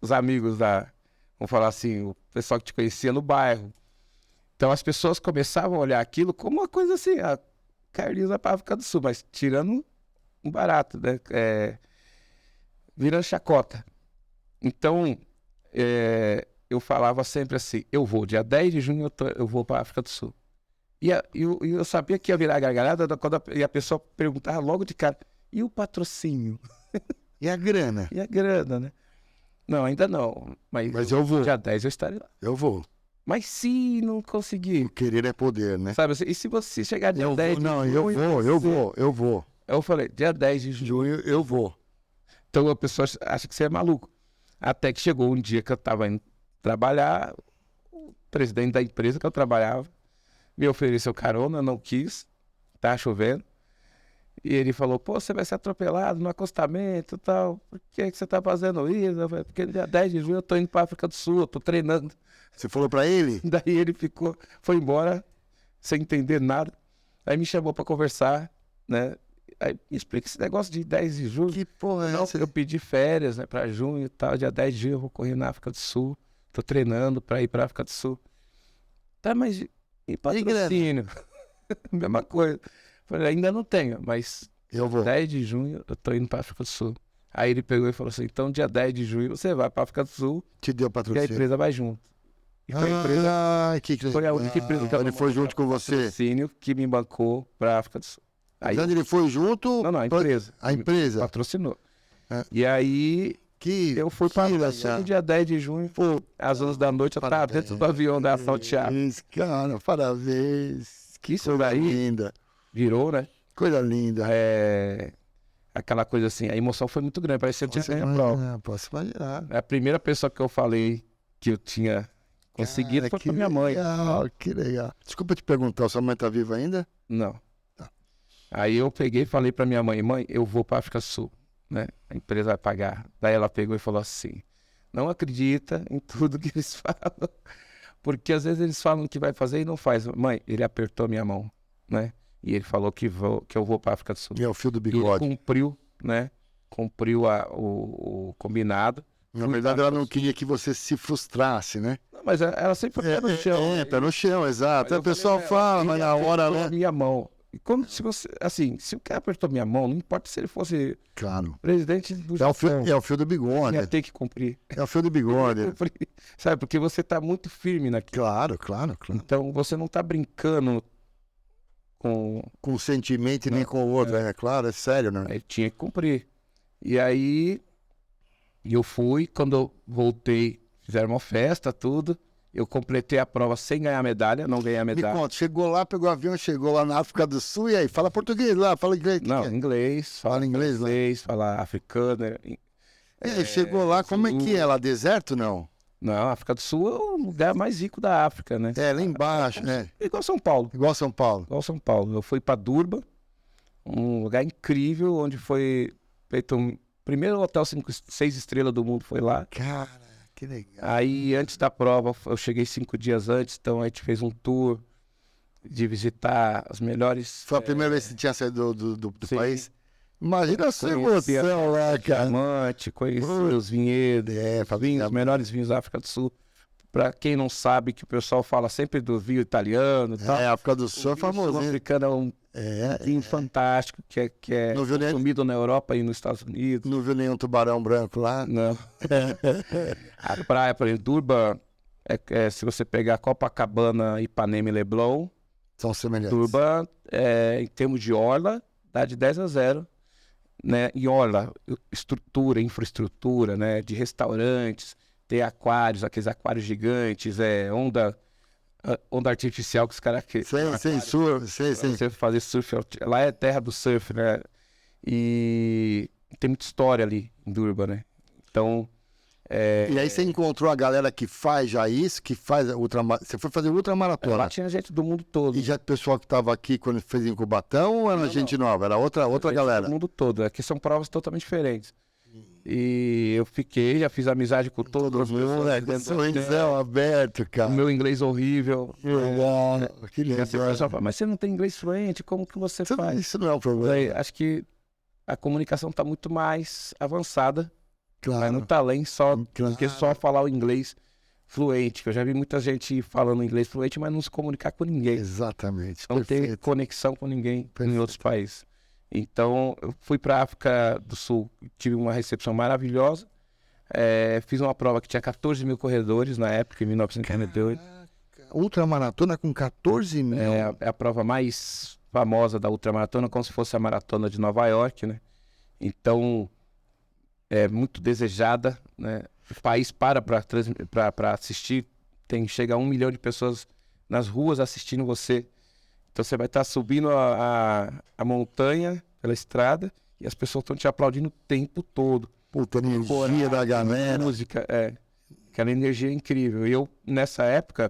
os amigos vamos falar assim, o pessoal que te conhecia no bairro. Então as pessoas começavam a olhar aquilo como uma coisa assim, Carlinhos vai para África do Sul, mas tirando um barato, né? Virando chacota. Então, eu falava sempre assim, eu vou, dia 10 de junho eu vou para a África do Sul. E eu sabia que ia virar gargalhada e a pessoa perguntava logo de cara, e o patrocínio? E a grana? E a grana, né? Não, ainda não. Mas eu vou. Dia 10 eu estarei lá. Eu vou. Mas se não conseguir... O querer é poder, né? Sabe assim? E se você chegar dia 10 de junho... Eu vou. Eu falei, dia 10 de junho eu vou. Então a pessoa acha que você é maluco. Até que chegou um dia que eu estava indo trabalhar, o presidente da empresa que eu trabalhava me ofereceu carona, não quis, tá chovendo. E ele falou, pô, você vai ser atropelado no acostamento e tal. Por que você tá fazendo isso? Eu falei, porque dia 10 de junho eu tô indo pra África do Sul, eu tô treinando. Você falou pra ele? Daí ele foi embora, sem entender nada. Aí me chamou pra conversar, né? Aí me explica esse negócio de 10 de junho. Que porra é essa? Eu pedi férias, né, pra junho e tal. Dia 10 de junho eu vou correr na África do Sul. Tô treinando pra ir pra África do Sul. Tá, mas e patrocínio? Mesma coisa. Falei, ainda não tenho, mas eu vou. 10 de junho eu tô indo pra África do Sul. Aí ele pegou e falou assim, então dia 10 de junho você vai pra África do Sul. Te deu patrocínio. E a empresa vai junto. E foi a empresa, foi a única empresa que ele foi junto com você. Patrocínio que me bancou pra África do Sul. Aí ele foi junto? Não, a empresa. A empresa? Patrocinou. E aí eu fui pra no dia 10 de junho, às 11 da noite, eu tava dentro do avião da Salteado. Cara, parabéns. Que isso daí linda. Virou, né? Coisa linda. Aquela coisa assim, a emoção foi muito grande, parecia que eu tinha ganho a prova. Posso imaginar. A primeira pessoa que eu falei que eu tinha conseguido foi pra minha mãe. Que legal. Desculpa te perguntar, sua mãe tá viva ainda? Não. Aí eu peguei e falei pra minha mãe, eu vou pra África do Sul, né? A empresa vai pagar. Daí ela pegou e falou assim, não acredita em tudo que eles falam, porque às vezes eles falam que vai fazer e não faz. Mãe, ele apertou minha mão, né? E ele falou que eu vou pra África do Sul. E é o fio do E ele bigode. cumpriu, né? Cumpriu o combinado. Na verdade, ela não queria que você se frustrasse, né? Não, mas ela sempre foi pé no chão. Pé no chão, exato. Mas O eu pessoal falei pra ela, fala, mas ele na hora, apertou a né? minha mão. E como se você, assim, se o cara apertou minha mão, não importa se ele fosse Claro. presidente do É o fio do bigode. ia ter que cumprir. É o fio do bigode. Cumprir. Sabe, porque você tá muito firme naquilo. Claro. Então você não tá brincando com. Com o sentimento e nem com o outro, é claro, é sério, né? Aí tinha que cumprir. E aí eu fui, quando eu voltei, fizeram uma festa, tudo. Eu completei a prova sem ganhar medalha, não ganhei a Me medalha. conta, chegou lá, pegou o avião, chegou lá na África do Sul, e aí? Fala português lá, fala inglês. Não, inglês, Fala inglês lá. fala africano. E aí, chegou lá, como é que é? Lá deserto, não? Não, a África do Sul é o lugar mais rico da África, né? É, lá embaixo, né? Igual São Paulo. Igual São Paulo. Igual São Paulo. Eu fui para Durban, um lugar incrível, onde foi feito o primeiro hotel 6 estrelas do mundo, foi lá. Cara, que legal. Aí, antes da prova, eu cheguei 5 dias antes, então a gente fez um tour de visitar as melhores... Foi a primeira vez que você tinha saído do sim. país? Imagina a sua Conheci emoção lá, cara. Diamante, conheci os vinhedos, vinhos, os melhores vinhos da África do Sul. Pra quem não sabe, que o pessoal fala sempre do vinho italiano e tal. É, a África do Sul é famoso. Africano é um vinho fantástico, que é Não viu nem- consumido na Europa e nos Estados Unidos. Não viu nenhum tubarão branco lá? Não. A praia, por exemplo, Durban, se você pegar Copacabana, Ipanema e Leblon, São semelhantes. Durban, em termos de orla, dá de 10-0. Né? E orla, infraestrutura, né? De restaurantes, tem aquários, aqueles aquários gigantes, onda artificial que os caras... Sem surf, sem. Você fazer surf, lá é terra do surf, né? E tem muita história ali em Durban, né? Então... E aí você encontrou a galera que faz já isso, que faz Você foi fazer ultramaratona. Lá tinha gente do mundo todo. E já o pessoal que estava aqui quando fez em Cubatão ou era gente nova? Era outra Gente galera? do mundo todo. Aqui são provas totalmente diferentes. E eu já fiz amizade com todos os meus... Sorrisão aberto, cara. O meu inglês horrível. Que legal. Que E assim, o legal. pessoal fala, mas você não tem inglês fluente, como que você faz? Isso não é um Aí, problema. acho que a comunicação está muito mais avançada, mas Claro. não está além só do Claro. que só falar o inglês fluente. Que eu já vi muita gente falando inglês fluente, mas não se comunicar com ninguém. Exatamente. Não ter Perfeito. conexão com ninguém em Perfeito. outros países. Então, eu fui para a África do Sul, tive uma recepção maravilhosa. Fiz uma prova que tinha 14 mil corredores na época, em 1998. Ultramaratona com 14 mil. É a prova mais famosa da ultramaratona, como se fosse a maratona de Nova York, né? Então, é muito desejada, né? O país para assistir, chega a 1 milhão de pessoas nas ruas assistindo você. Então você vai estar subindo a montanha pela estrada e as pessoas estão te aplaudindo o tempo todo. Puta, energia da galera. Música, aquela energia incrível. E eu, nessa época,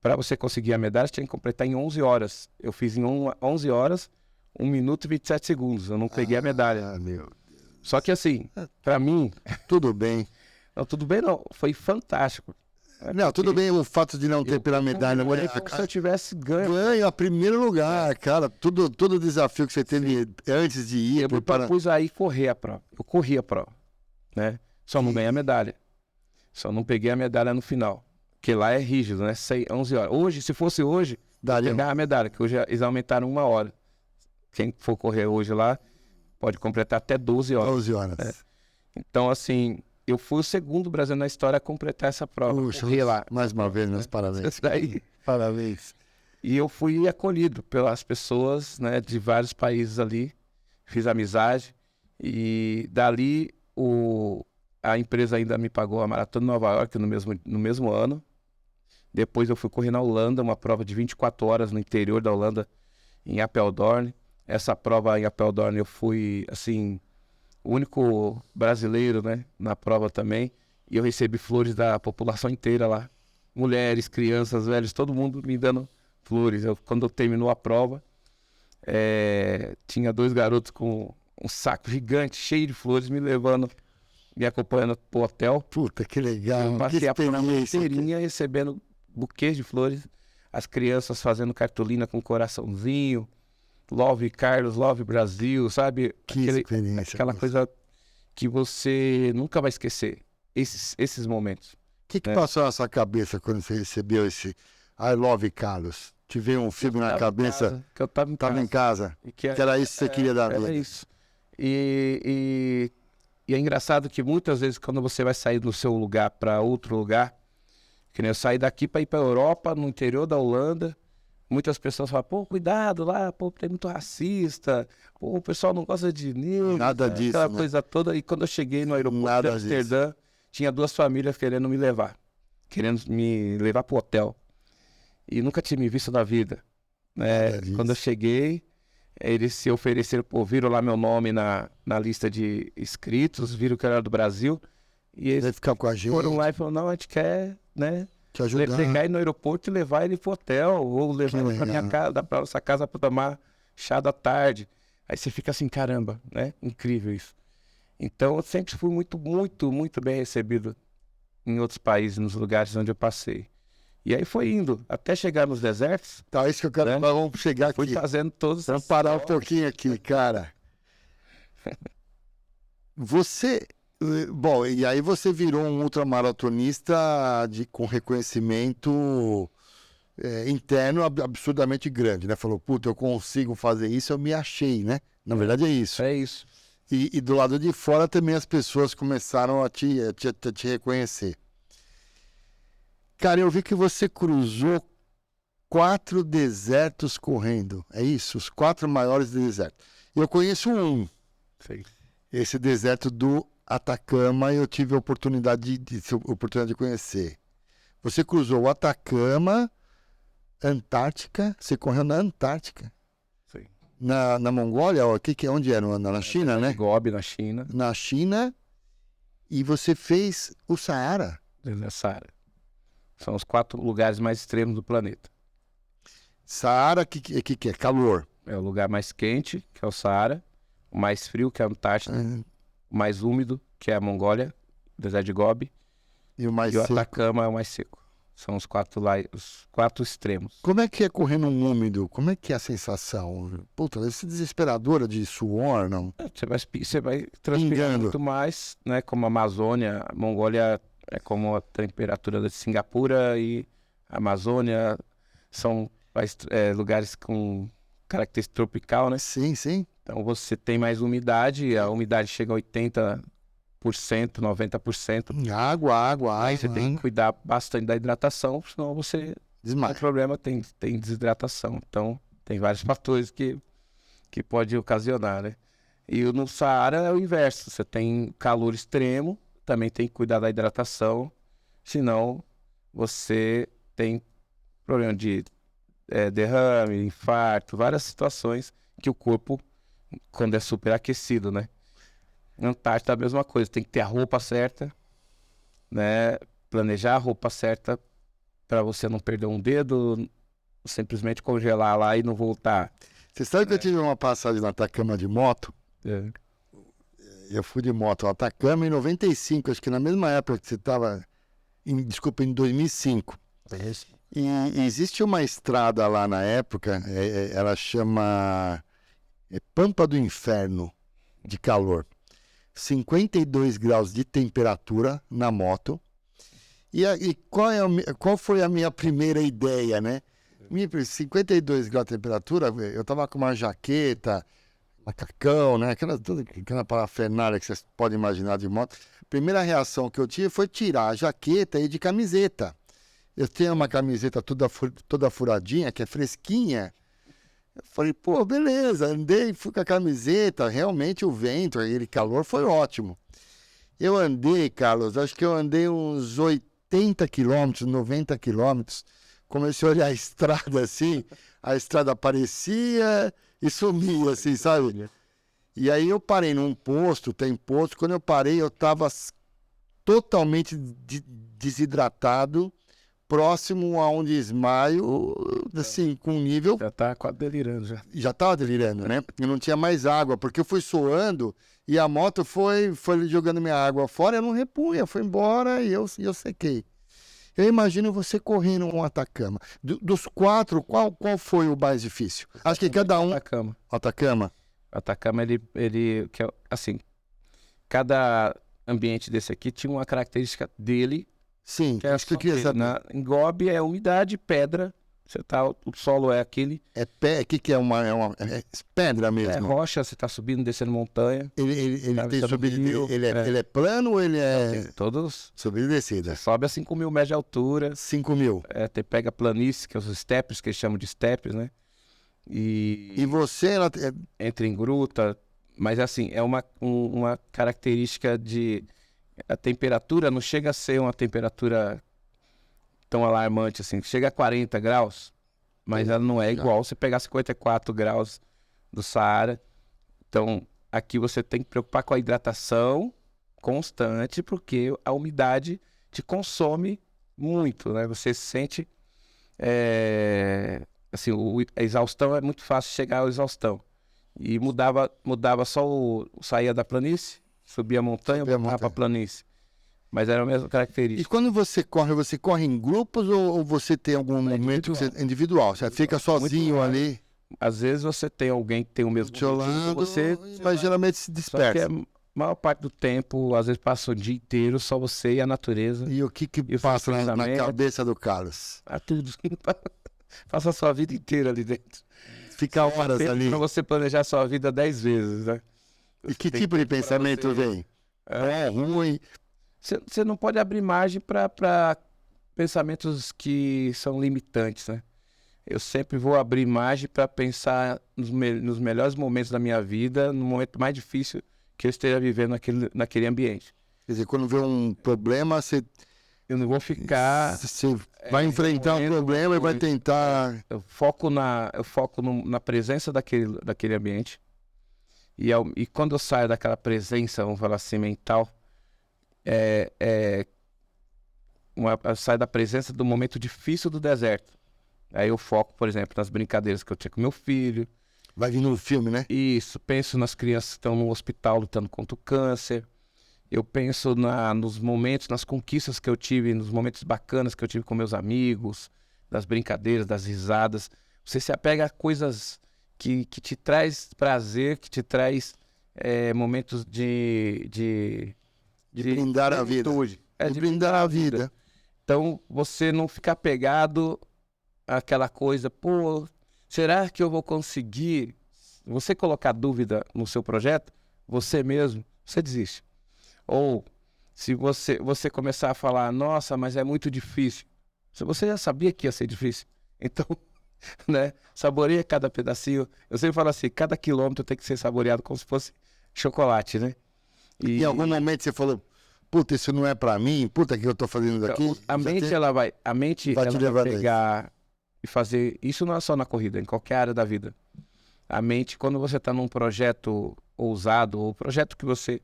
para você conseguir a medalha, você tinha que completar em 11 horas. Eu fiz em 11 horas, 1 minuto e 27 segundos. Eu não peguei a medalha. Ah, meu. Só que assim, para mim, Tudo bem. não, tudo bem não, foi fantástico. Não, tudo bem o fato de não ter pela medalha. Comemorei como se eu tivesse ganho. Ganho a primeiro lugar, cara. Todo desafio que você teve antes de ir. Eu me propus aí correr a prova. Eu corri a prova, né? Só não ganhei a medalha. Só não peguei a medalha no final. Porque lá é rígido, né? 11 horas. Hoje, se fosse hoje, Daria. pegar a medalha, que hoje eles aumentaram 1 hora. Quem for correr hoje lá, pode completar até 12 horas. 12 horas. Então, assim, eu fui o segundo brasileiro na história a completar essa prova. Puxa, Corri lá. mais uma vez, meus parabéns. Isso daí. Parabéns. E eu fui acolhido pelas pessoas, né, de vários países ali. Fiz amizade. E dali a empresa ainda me pagou a Maratona de Nova York no mesmo ano. Depois eu fui correr na Holanda, uma prova de 24 horas no interior da Holanda, em Apeldoorn. Essa prova em Apeldoorn eu fui, assim, o único brasileiro, né, na prova também. E eu recebi flores da população inteira lá. Mulheres, crianças, velhos, todo mundo me dando flores. Quando terminou a prova, tinha 2 garotos com um saco gigante, cheio de flores, me acompanhando pro hotel. Puta, que legal. Eu passei a prova experiência. inteirinha recebendo buquês de flores, as crianças fazendo cartolina com coraçãozinho, Love Carlos, Love Brasil, sabe? Que experiência. Aquela coisa que você nunca vai esquecer, esses momentos. O que passou na sua cabeça quando você recebeu esse I Love Carlos? Te veio um filme na cabeça? Que eu tava em casa. Que era isso que você queria dar vida. Era isso. E é engraçado que muitas vezes quando você vai sair do seu lugar para outro lugar, que nem eu saí daqui para ir para Europa, no interior da Holanda, muitas pessoas falam, pô, cuidado lá, pô, tem muito racista, pô, o pessoal não gosta de negro. Nada disso, aquela né? coisa toda. E quando eu cheguei no aeroporto de Amsterdã, tinha 2 famílias querendo me levar pro hotel. E nunca tinha me visto na vida. Quando eu cheguei, eles se ofereceram, pô, viram lá meu nome na lista de inscritos, viram que eu era do Brasil. E eles ficar com a gente. Foram lá e falaram, não, a gente quer, né? Te ajudar. Pegar ele no aeroporto e levar ele pro hotel, ou levar ele pra minha casa, pra nossa casa pra tomar chá da tarde. Aí você fica assim, caramba, né? Incrível isso. Então eu sempre fui muito, muito, muito bem recebido em outros países, nos lugares onde eu passei. E aí foi indo, até chegar nos desertos. Tá, isso que eu quero, né? vamos chegar aqui. Fui fazendo todos. Vamos parar um pouquinho aqui, cara. Você... Bom, e aí você virou um ultramaratonista com reconhecimento interno absurdamente grande, né? Falou, puta, eu consigo fazer isso, eu me achei, né? Na verdade é isso. É isso. E do lado de fora também as pessoas começaram a te reconhecer. Cara, eu vi que você cruzou 4 desertos correndo. É isso? Os 4 maiores desertos. Eu conheço um. Sim. Esse deserto do Atacama, eu tive a oportunidade de conhecer. Você cruzou o Atacama, Antártica, você correu na Antártica. Sim. Na Mongólia, onde era? Na China, né? Gobi, na China. Na China, e você fez o Saara. Saara. São os 4 lugares mais extremos do planeta. Saara, que é? Calor. É o lugar mais quente, que é o Saara. O mais frio, que é a Antártida. O mais úmido, que é a Mongólia, o deserto de Gobi. E o mais seco. seco. O Atacama é o mais seco. São os 4 extremos. Como é que é correr num úmido? Como é que é a sensação? Puta, deve ser desesperadora de suor, não? Você vai transpirar muito mais, né? Como a Amazônia, a Mongólia é como a temperatura de Singapura, e a Amazônia são lugares com característica tropical, né? Sim, sim. Então você tem mais umidade, a umidade chega a 80%, 90%. Água. Aí você tem que cuidar bastante da hidratação, senão você desmaia. tem problema, tem desidratação. Então tem vários fatores que pode ocasionar, né? E no Saara é o inverso, você tem calor extremo, também tem que cuidar da hidratação, senão você tem problema de derrame, infarto, várias situações que o corpo, quando é superaquecido, né? Na Antártida é a mesma coisa, tem que ter a roupa certa, né? Planejar a roupa certa para você não perder um dedo, simplesmente congelar lá e não voltar. Você sabe que eu tive uma passagem no Atacama de moto? Eu fui de moto no Atacama em 95, acho que na mesma época que você estava, em 2005. E existe uma estrada lá na época, ela chama Pampa do Inferno, de calor. 52 graus de temperatura na moto. E qual foi a minha primeira ideia, né? 52 graus de temperatura, eu tava com uma jaqueta, macacão, né? Aquela parafernália que vocês podem imaginar de moto. A primeira reação que eu tive foi tirar a jaqueta e ir de camiseta. Eu tenho uma camiseta toda furadinha, que é fresquinha. Eu falei, pô, beleza, andei, fui com a camiseta, realmente o vento, aquele calor foi ótimo. Eu andei, Carlos, acho que eu andei uns 80 quilômetros, 90 quilômetros, comecei a olhar a estrada assim, a estrada aparecia e sumia, assim, sabe? E aí eu parei num posto, tem posto, quando eu parei eu estava totalmente desidratado, próximo a um desmaio, assim, com um nível... Já tá quase delirando já. Já estava delirando, né? E não tinha mais água, porque eu fui suando e a moto foi jogando minha água fora, eu não repunha, foi embora e eu sequei. Eu imagino você correndo um Atacama. Dos 4, qual foi o mais difícil? Acho que cada um... Atacama. Atacama? Atacama, ele que é, assim, cada ambiente desse aqui tinha uma característica dele. Sim, Que é isso que eu queria saber. Em Gobi é umidade, pedra. O solo é aquele. É pé, o que é é pedra mesmo? É rocha, você tá subindo, descendo montanha. Ele Tá tem descendo subido, rio, ele é plano ou ele é Todos. subida e descida? Você sobe a 5.000 metros de altura. 5.000. Tem, pega planície, que é os steppes, que eles chamam de steppes, né? E você... Entra em gruta. Mas assim, é uma característica de... A temperatura não chega a ser uma temperatura tão alarmante assim. Chega a 40 graus, mas ela não é igual você pegar 54 graus do Saara. Então, aqui você tem que preocupar com a hidratação constante, porque a umidade te consome muito, né? Você sente... assim, a exaustão é muito fácil chegar à exaustão. E mudava só saía da planície, subia a montanha, voltava para a planície. Mas era a mesma característica. E quando você corre em grupos ou você tem algum momento individual? Você fica sozinho ali? Às vezes você tem alguém que tem o mesmo objetivo, mas geralmente se dispersa. Só que a maior parte do tempo, às vezes passa o dia inteiro, só você e a natureza. E o que passa na cabeça do Carlos? Tudo. Passa a sua vida inteira ali dentro. Fica horas ali. Para você planejar a sua vida 10 vezes, né? E que tipo de pensamento vem? É ruim. Você não pode abrir margem para pensamentos que são limitantes, né? Eu sempre vou abrir margem para pensar nos melhores momentos da minha vida, no momento mais difícil que eu esteja vivendo naquele ambiente. Quer dizer, quando vê um problema, eu não vou ficar... Você vai enfrentar um problema e vai tentar... Eu foco na presença daquele ambiente. E quando eu saio daquela presença, vamos falar assim, mental, eu saio da presença do momento difícil do deserto. Aí eu foco, por exemplo, nas brincadeiras que eu tinha com meu filho. Vai vir no filme, né? Isso, penso nas crianças que estão no hospital lutando contra o câncer. Eu penso nos momentos, nas conquistas que eu tive, nos momentos bacanas que eu tive com meus amigos, das brincadeiras, das risadas. Você se apega a coisas que te traz prazer, que te traz momentos de brindar a vida. De brindar a vida. Então, você não fica apegado àquela coisa, pô, será que eu vou conseguir? Você colocar dúvida no seu projeto, você mesmo, você desiste. Ou, se você começar a falar, nossa, mas é muito difícil. Você já sabia que ia ser difícil. Então, né, saboreia cada pedacinho. Eu sempre falo assim, cada quilômetro tem que ser saboreado como se fosse chocolate, né? E em algum momento você falou, puta, isso não é pra mim, puta, que eu tô fazendo daqui. Então, a mente vai pegar e fazer, isso não é só na corrida, em qualquer área da vida. A mente, quando você tá num projeto ousado, ou projeto que você,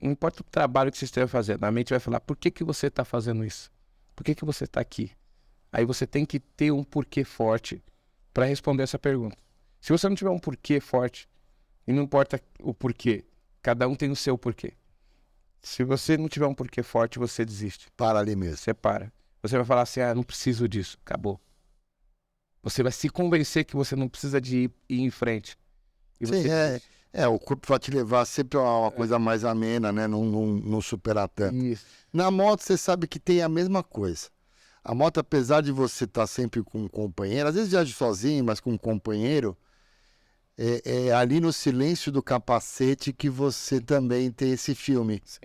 não importa o trabalho que você esteja fazendo, a mente vai falar, por que você tá fazendo isso? Por que você tá aqui? Aí você tem que ter um porquê forte para responder essa pergunta. Se você não tiver um porquê forte, e não importa o porquê, cada um tem o seu porquê. Se você não tiver um porquê forte, você desiste. Para ali mesmo. Você para. Você vai falar assim, não preciso disso. Acabou. Você vai se convencer que você não precisa de ir em frente. E sim, o corpo vai te levar sempre a uma coisa mais amena, né? Não superar tanto. Isso. Na moto, você sabe que tem a mesma coisa. A moto, apesar de você estar sempre com um companheiro, às vezes viaja sozinho, mas com um companheiro, é ali no silêncio do capacete que você também tem esse filme. Sim.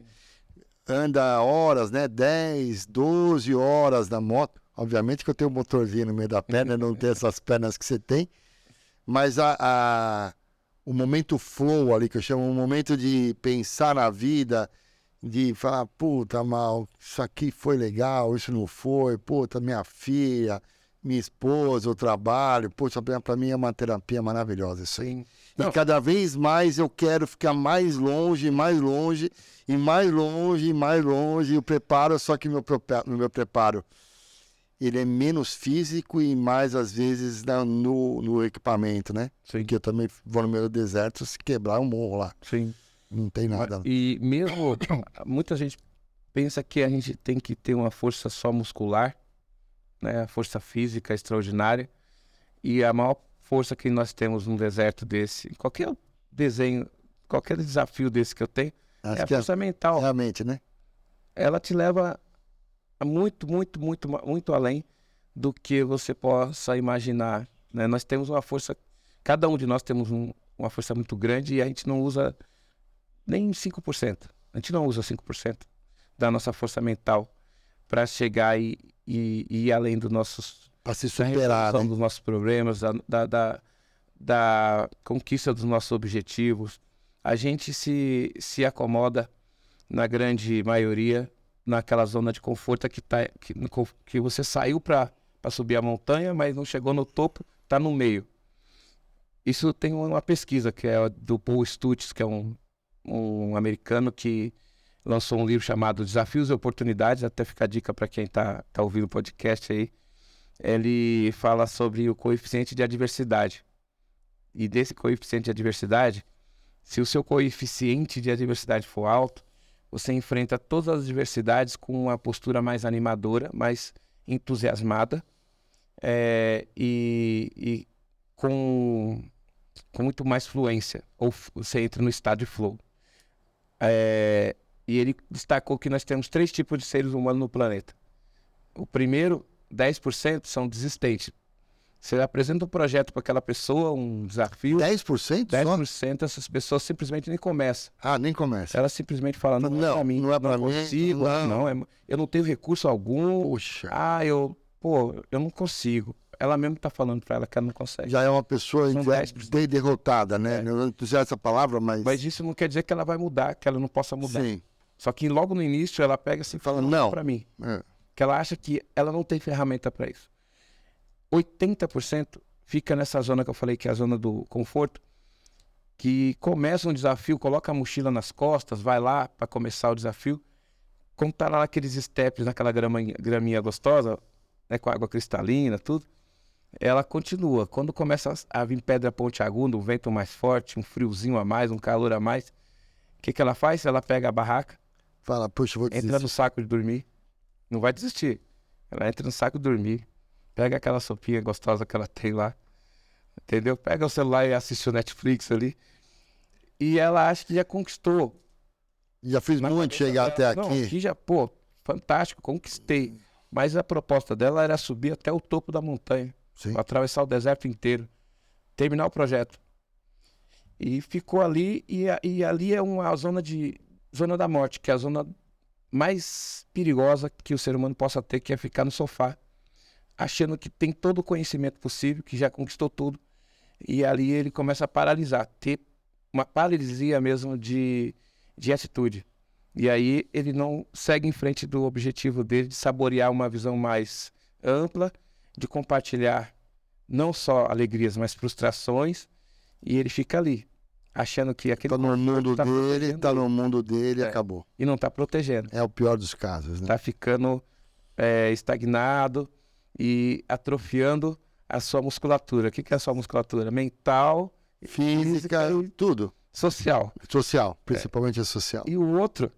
Anda horas, né? 10, 12 horas na moto. Obviamente que eu tenho um motorzinho no meio da perna, não tenho essas pernas que você tem. Mas o momento flow ali, que eu chamo, um momento de pensar na vida, de falar, puta, mal, isso aqui foi legal, isso não foi, puta, minha filha, minha esposa, o trabalho, puta, pra mim é uma terapia maravilhosa isso aí. E cada vez mais eu quero ficar mais longe, mais longe, e mais longe, e mais longe, e o preparo, só que no meu preparo ele é menos físico e mais, às vezes, no equipamento, né? Sim. Porque eu também vou no meio do deserto, se quebrar, eu morro lá. Sim. Não tem nada. E mesmo, muita gente pensa que a gente tem que ter uma força só muscular, né? A força física extraordinária. E a maior força que nós temos num deserto desse, qualquer desenho, qualquer desafio desse que eu tenho, Acho é a que força mental. realmente, né? Ela te leva a muito, muito, muito, muito além do que você possa imaginar, né? Nós temos uma força, cada um de nós temos uma força muito grande e a gente não usa nem 5%. A gente não usa 5% da nossa força mental para chegar e ir além dos nossos, Para se da superar, resolução né? dos nossos problemas, da conquista dos nossos objetivos. A gente se acomoda, na grande maioria, naquela zona de conforto que você saiu para subir a montanha, mas não chegou no topo, está no meio. Isso tem uma pesquisa que é do Paul Stutz, que é um americano que lançou um livro chamado Desafios e Oportunidades, até fica a dica para quem está ouvindo o podcast aí. Ele fala sobre o coeficiente de adversidade. E desse coeficiente de adversidade, se o seu coeficiente de adversidade for alto, você enfrenta todas as adversidades com uma postura mais animadora, mais entusiasmada e com muito mais fluência. Ou você entra no estado de flow. E ele destacou que nós temos 3 tipos de seres humanos no planeta. O primeiro, 10% são desistentes. Você apresenta um projeto para aquela pessoa, um desafio. 10% só? 10% essas pessoas simplesmente nem começam. Ah, nem começa. Elas simplesmente falam, não é pra mim. Não é pra mim. Consigo, eu não tenho recurso algum. Puxa. Eu não consigo. Ela mesmo tá falando para ela que ela não consegue. Já é uma pessoa São 10%. derrotada, né? Eu não usar essa palavra, mas... Mas isso não quer dizer que ela vai mudar, que ela não possa mudar. Sim. Só que logo no início ela pega assim e Fala, fala, não. para mim. É. Que ela acha que ela não tem ferramenta para isso. 80% fica nessa zona que eu falei, que é a zona do conforto, que começa um desafio, coloca a mochila nas costas, vai lá para começar o desafio, quando tá lá aqueles steps, naquela graminha gostosa, né, com água cristalina, tudo, ela continua. Quando começa a vir pedra pontiaguda, um vento mais forte, um friozinho a mais, um calor a mais, o que ela faz? Ela pega a barraca, Fala, puxa, vou desistir. entra no saco de dormir, não vai desistir. Ela entra no saco de dormir, pega aquela sopinha gostosa que ela tem lá, entendeu? Pega o celular e assiste o Netflix ali. E ela acha que já conquistou. Já fiz muito chegar até Não, aqui. aqui já, fantástico, conquistei. Mas a proposta dela era subir até o topo da montanha, Sim. atravessar o deserto inteiro, terminar o projeto. E ficou ali, e ali é uma zona da morte, que é a zona mais perigosa que o ser humano possa ter, que é ficar no sofá, achando que tem todo o conhecimento possível, que já conquistou tudo, e ali ele começa a paralisar, ter uma paralisia mesmo de atitude. E aí ele não segue em frente do objetivo dele de saborear uma visão mais ampla, de compartilhar não só alegrias, mas frustrações, e ele fica ali, achando que aquele Tá no mundo dele, protegendo tá ele, no mundo dele, acabou. e não está protegendo. É o pior dos casos, né? Está ficando estagnado e atrofiando a sua musculatura. O que é a sua musculatura? Mental, Física, e tudo. social. Social, principalmente a social. E o outro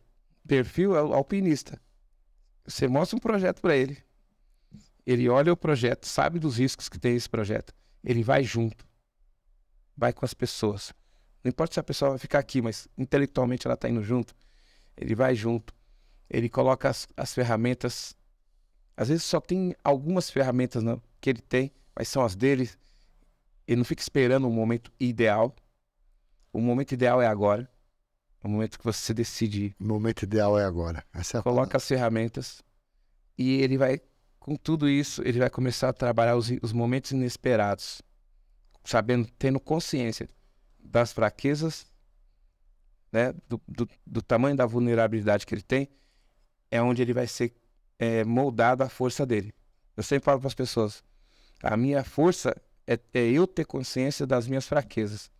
perfil é o alpinista. Você mostra um projeto para ele. Ele olha o projeto, sabe dos riscos que tem esse projeto. Ele vai junto. Vai com as pessoas. Não importa se a pessoa vai ficar aqui, mas intelectualmente ela está indo junto. Ele vai junto. Ele coloca as ferramentas. Às vezes só tem algumas ferramentas que ele tem, mas são as dele. Ele não fica esperando um momento ideal. O momento ideal é agora. O momento que você decide ir. O momento ideal é agora. Essa é a Coloca as ferramentas e ele vai, com tudo isso, ele vai começar a trabalhar os momentos inesperados, sabendo, tendo consciência das fraquezas, né, do tamanho da vulnerabilidade que ele tem, é onde ele vai ser moldado a força dele. Eu sempre falo para as pessoas, a minha força é eu ter consciência das minhas fraquezas.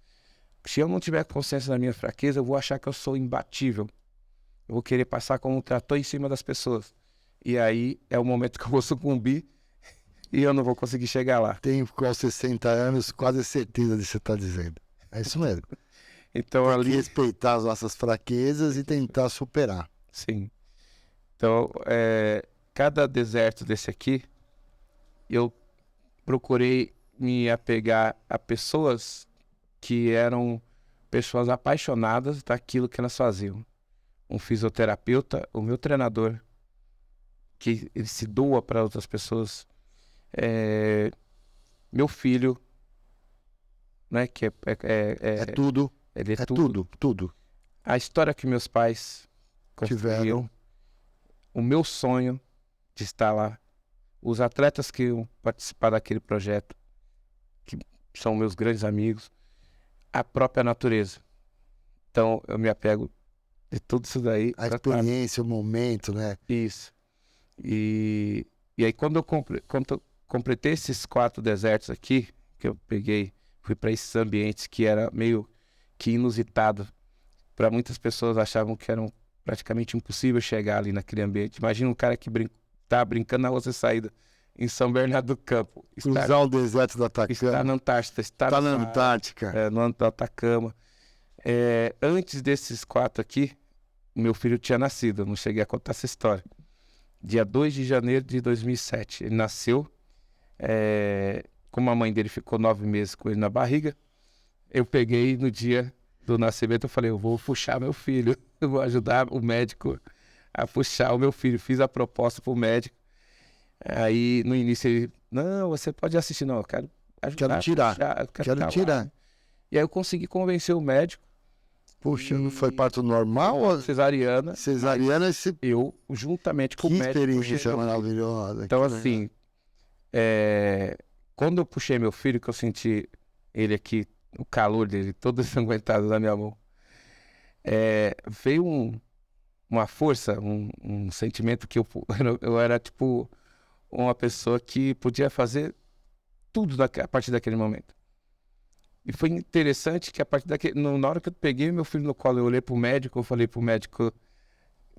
Se eu não tiver consciência da minha fraqueza, eu vou achar que eu sou imbatível. Eu vou querer passar como um trator em cima das pessoas. E aí é o momento que eu vou sucumbir e eu não vou conseguir chegar lá. Tenho com 60 anos quase certeza do que você está dizendo. É isso mesmo. Então Tem que ali, respeitar as nossas fraquezas e tentar superar. sim. Então, cada deserto desse aqui, eu procurei me apegar a pessoas que eram pessoas apaixonadas daquilo que elas faziam. Um fisioterapeuta, o meu treinador, que ele se doa para outras pessoas. Meu filho, né, que É tudo, ele é é tudo. tudo. A história que meus pais construíram, Tiveram. o meu sonho de estar lá, os atletas que iam participar daquele projeto, que são meus grandes amigos, a própria natureza. Então, eu me apego de tudo isso daí. A experiência, o momento, né? Isso. E aí, quando eu completei esses 4 desertos aqui, que eu peguei, fui para esses ambientes que era meio que inusitado. Para muitas pessoas achavam que era praticamente impossível chegar ali naquele ambiente. Imagina um cara que tá brincando na Rua Saída, em São Bernardo do Campo. Cruzar o deserto do Está Atacama. na Antártida, está Tá na Antártica. no Atacama. Antes desses 4 aqui, meu filho tinha nascido, eu não cheguei a contar essa história. Dia 2 de janeiro de 2007, ele nasceu. Como a mãe dele ficou 9 meses com ele na barriga, eu peguei no dia do nascimento, eu falei, eu vou puxar meu filho, eu vou ajudar o médico a puxar o meu filho. Fiz a proposta pro médico. Aí, no início, ele, não, você pode assistir, não, eu quero ajudar. Quero tirar. Puxar, eu Quero ficar tirar. lá. E aí eu consegui convencer o médico. Puxa, não foi parto normal ou Cesariana. cesariana? Eu, juntamente com Que o médico. experiência maravilhosa. Então, que assim, quando eu puxei meu filho, que eu senti ele aqui, o calor dele, todo ensanguentado na minha mão, veio uma força, um sentimento que eu era tipo uma pessoa que podia fazer tudo a partir daquele momento. E foi interessante que a partir na hora que eu peguei meu filho no colo, eu olhei pro médico, eu falei pro médico,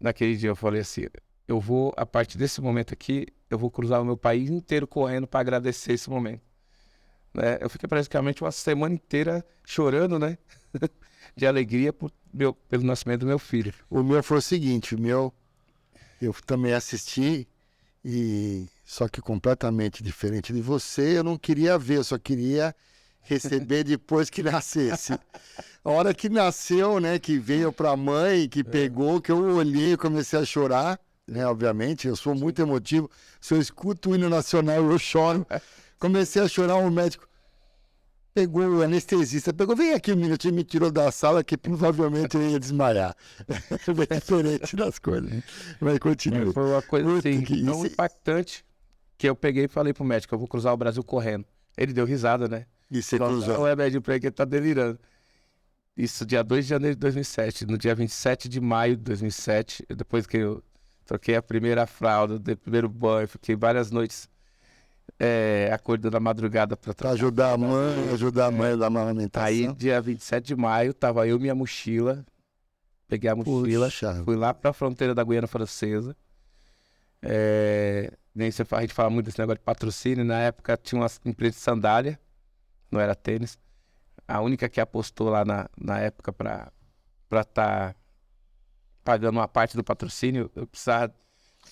naquele dia eu falei assim, eu vou, a partir desse momento aqui, eu vou cruzar o meu país inteiro correndo para agradecer esse momento. Né? Eu fiquei praticamente uma semana inteira chorando, né? De alegria pelo nascimento do meu filho. O meu foi o seguinte, eu também assisti, só que completamente diferente de você, eu não queria ver, eu só queria receber depois que nascesse. A hora que nasceu, né, que veio pra mãe, que pegou, que eu olhei e comecei a chorar, né, obviamente, eu sou muito emotivo, se eu escuto o hino nacional eu choro, comecei a chorar, o médico pegou, o anestesista pegou, vem aqui um minutinho, me tirou da sala que provavelmente eu ia desmaiar. É diferente das coisas, mas continua. Foi uma coisa assim, que tão impactante que eu peguei e falei pro médico, eu vou cruzar o Brasil correndo. Ele deu risada, né? E você cruzou. O remédio pra ele que ele tá delirando. Isso dia 2 de janeiro de 2007. No dia 27 de maio de 2007, depois que eu troquei a primeira fralda, dei o primeiro banho, fiquei várias noites acordando à madrugada pra ajudar a mãe da amamentação. Aí, dia 27 de maio, tava eu e minha mochila. Peguei a mochila, Puxa. fui lá pra fronteira da Guiana Francesa. Nem se a gente fala muito desse negócio de patrocínio. Na época tinha uma empresa de sandália, não era tênis. A única que apostou lá na época pra estar pagando uma parte do patrocínio, eu precisava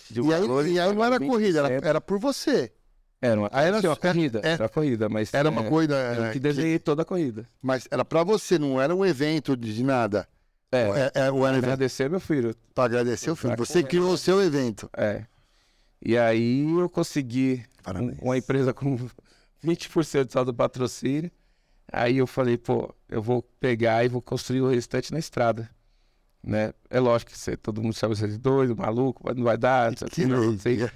de um valor. E aí não era corrida, era por você. Era uma corrida, era corrida, mas era uma corrida. Eu que desenhei toda a corrida. Mas era pra você, não era um evento de nada. Era um evento agradecer meu filho. Pra agradecer o filho. Você criou o seu evento. E aí eu consegui uma empresa com 20% de saldo do patrocínio. Aí eu falei, pô, eu vou pegar e vou construir o restante na estrada. Né? É lógico que todo mundo chama você de doido, maluco, mas não vai dar. Não sei.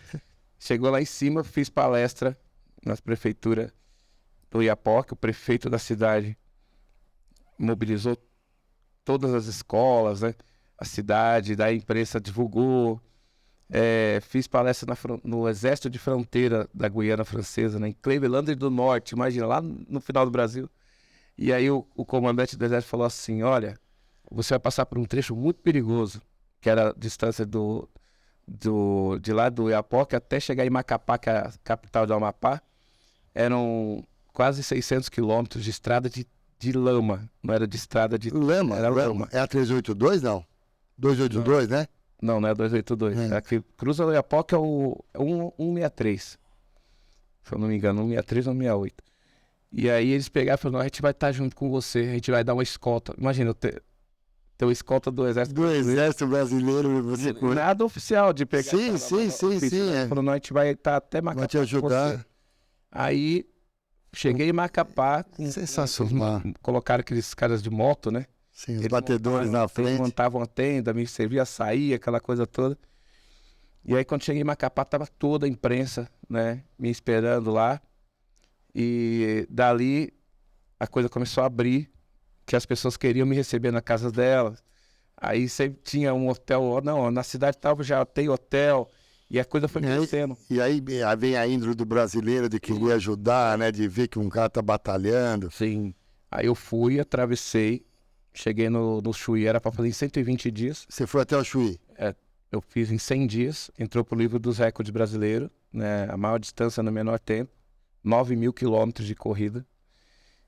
Chegou lá em cima, fiz palestra na prefeitura do Iapoca, o prefeito da cidade mobilizou todas as escolas, né? A cidade, daí a imprensa divulgou. Fiz palestra no Exército de Fronteira da Guiana Francesa, né? Em Cleveland do Norte, imagina, lá no final do Brasil. E aí o comandante do Exército falou assim, olha, você vai passar por um trecho muito perigoso, que era a distância de lá do Oiapoque até chegar em Macapá, que é a capital do Amapá, eram quase 600 quilômetros de estrada de lama. Não era de estrada de... Lama, Era Lama. lama. É a 382, não? 282, né? Não é 282. É. A que cruza o Oiapoque é o 163. Se eu não me engano, 163 ou 168. E aí eles pegaram e falaram, não, a gente vai estar junto com você, a gente vai dar uma escolta. Imagina, ter uma escolta do Exército Do Exército Brasileiro, você Nada oficial de pegar. Sim, sim. É. Falou, não, a gente vai estar até Macapá Vai te com ajudar. você. Aí cheguei em Macapá, Sensacional. colocaram aqueles caras de moto, né? Sim, os Eles batedores montavam- na frente. montavam a tenda, me servia açaí, aquela coisa toda. E aí quando cheguei em Macapá, tava toda a imprensa, né? Me esperando lá. E dali a coisa começou a abrir, que as pessoas queriam me receber na casa delas. Aí sempre tinha um hotel, não, na cidade tal já tem hotel. E a coisa foi crescendo. E aí vem a índole do brasileiro de querer ajudar, né? De ver que um cara tá batalhando. Sim. Aí eu fui, atravessei, cheguei no Chuí, era para fazer em 120 dias. Você foi até o Chuí. Eu fiz em 100 dias, entrou pro livro dos recordes brasileiros, né? A maior distância no menor tempo, 9.000 quilômetros de corrida.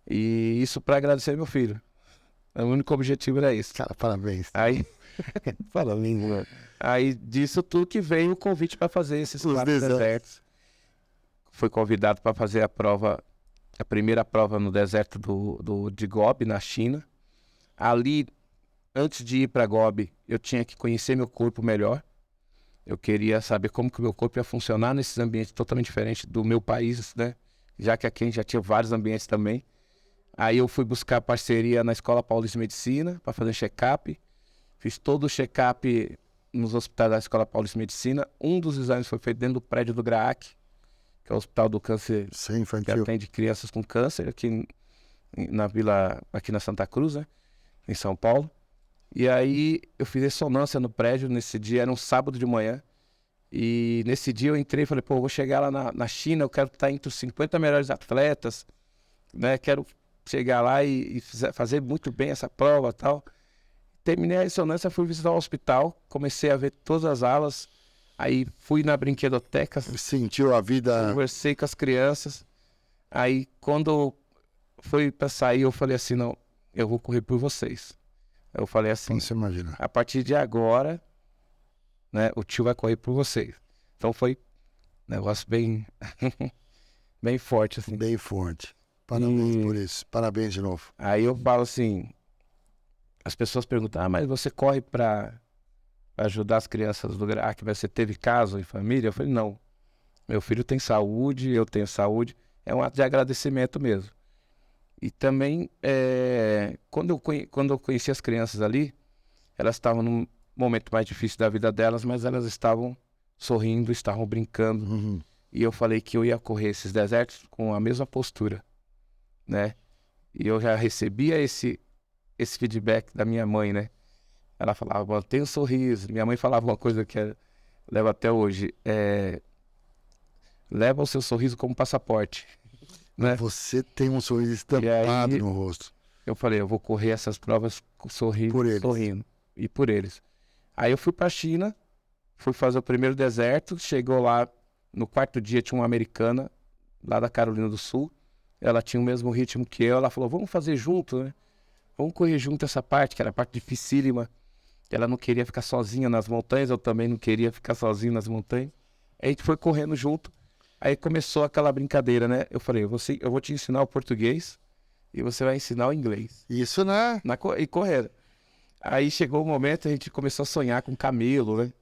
E isso para agradecer meu filho. O único objetivo era esse. Cara, parabéns. Aí, Parabéns, mano. aí disso tudo que veio o convite para fazer esses Os 4 desertos. desertos. Fui convidado para fazer a primeira prova no deserto de Gobi, na China. Ali, antes de ir para Gobi, eu tinha que conhecer meu corpo melhor. Eu queria saber como que o meu corpo ia funcionar nesses ambientes totalmente diferentes do meu país, né? Já que aqui a gente já tinha vários ambientes também. Aí eu fui buscar parceria na Escola Paulista de Medicina para fazer check-up. Fiz todo o check-up nos hospitais da Escola Paulista de Medicina. Um dos exames foi feito dentro do prédio do GRAAC, que é o Hospital do Câncer, Sim, que infantil. atende crianças com câncer na vila, aqui na Santa Cruz, né? Em São Paulo. E aí eu fiz ressonância no prédio nesse dia, era um sábado de manhã. E nesse dia eu entrei e falei, pô, eu vou chegar lá na China, eu quero estar entre os 50 melhores atletas, né? Quero chegar lá e fazer muito bem essa prova e tal. Terminei a ressonância, fui visitar o hospital, comecei a ver todas as alas. Aí fui na brinquedoteca, Sentiu a vida. conversei com as crianças. Aí quando foi pra sair, eu falei assim, não, eu vou correr por vocês. Eu falei assim, Você imagina. a partir de agora, né, o tio vai correr por vocês. Então foi um negócio bem, bem forte, assim. Bem forte. Parabéns por isso. Parabéns de novo. Aí eu falo assim, as pessoas perguntam, mas você corre pra ajudar as crianças do GRAAC, você teve caso em família? Eu falei, não. Meu filho tem saúde, eu tenho saúde. É um ato de agradecimento mesmo. E também, quando eu conheci as crianças ali, elas estavam num momento mais difícil da vida delas, mas elas estavam sorrindo, estavam brincando. Uhum. E eu falei que eu ia correr esses desertos com a mesma postura, né? E eu já recebia esse feedback da minha mãe, né? Ela falava, mantenha o sorriso. Minha mãe falava uma coisa que leva até hoje, leva o seu sorriso como passaporte, né? Você tem um sorriso E estampado aí, no rosto. eu falei, eu vou correr essas provas sorrindo, Por eles. sorrindo. E por eles. Aí eu fui pra China, fui fazer o primeiro deserto, chegou lá, no 4º dia tinha uma americana, lá da Carolina do Sul, ela tinha o mesmo ritmo que eu, ela falou, vamos fazer junto, né? Vamos correr junto essa parte, que era a parte dificílima. Ela não queria ficar sozinha nas montanhas, eu também não queria ficar sozinho nas montanhas. Aí a gente foi correndo junto, aí começou aquela brincadeira, né? Eu falei, eu vou te ensinar o português e você vai ensinar o inglês. Isso, né? E correndo. Aí chegou o momento, a gente começou a sonhar com camelo, né?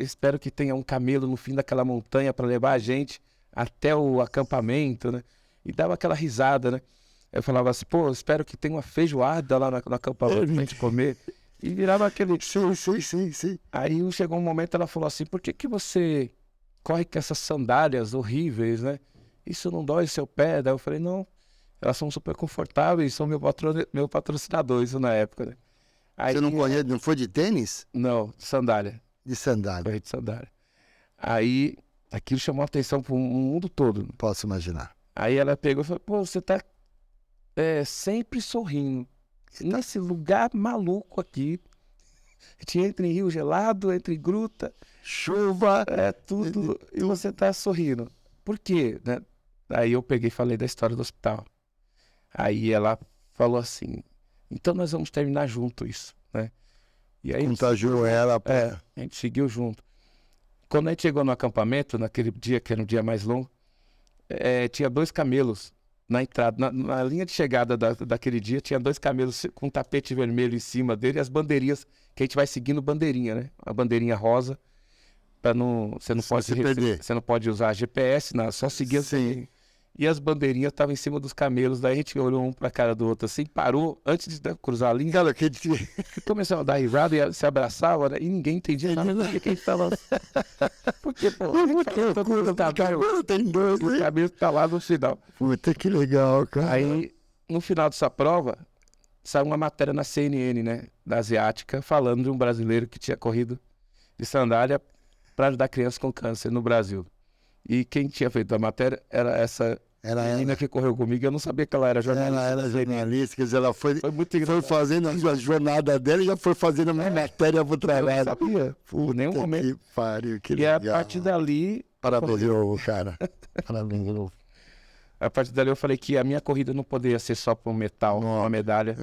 Espero que tenha um camelo no fim daquela montanha para levar a gente até o acampamento, né? E dava aquela risada, né? Eu falava assim, pô, espero que tenha uma feijoada lá no acampamento pra gente comer. E virava aquele... Sim. Aí chegou um momento, ela falou assim, por que você corre com essas sandálias horríveis, né? Isso não dói seu pé? Daí eu falei, não, elas são super confortáveis, são meu patrocinador, isso na época, né? Aí, Você não conhece, não foi de tênis? Não, sandália. De sandália. Corri de sandália. Aí, aquilo chamou a atenção pro mundo todo. Posso imaginar. Aí ela pegou e falou, pô, você tá sempre sorrindo. Nesse lugar maluco aqui, A gente entra em rio gelado, entra em gruta, Chuva. tudo, e você tá sorrindo. Por quê, né? Aí eu peguei e falei da história do hospital. Aí ela falou assim, então nós vamos terminar junto isso, né? E aí Contagiou ela. a gente seguiu junto. Quando a gente chegou no acampamento, naquele dia, que era um dia mais longo, tinha 2 camelos na entrada, na linha de chegada daquele dia, tinha 2 camelos com um tapete vermelho em cima dele e as bandeirinhas, que a gente vai seguindo bandeirinha, né? A bandeirinha rosa, para não, você não pode se perder. você não pode usar GPS, só seguir as bandeirinhas. E as bandeirinhas estavam em cima dos camelos, daí a gente olhou um pra cara do outro assim, parou antes de cruzar a linha. Cara, que Começou a dar risada e se abraçava, né? E ninguém entendia nada do que a gente falava. Porque, pô, tem 2, o cabelo tá lá no final. Puta, que legal, cara. Aí, no final dessa prova, saiu uma matéria na CNN, né? Da Asiática, falando de um brasileiro que tinha corrido de sandália para ajudar crianças com câncer no Brasil. E quem tinha feito a matéria era essa menina que correu comigo. Eu não sabia que ela era jornalista. Ela era jornalista, quer dizer, ela foi muito engraçado. fazendo a jornada dela e já foi fazendo uma matéria pro trabalho. Eu não sabia, por nenhum momento. Que pariu, que e legal. a partir dali... Parabéns, cara. Parabéns, de novo. A partir dali eu falei que a minha corrida não poderia ser só por um metal, uma medalha,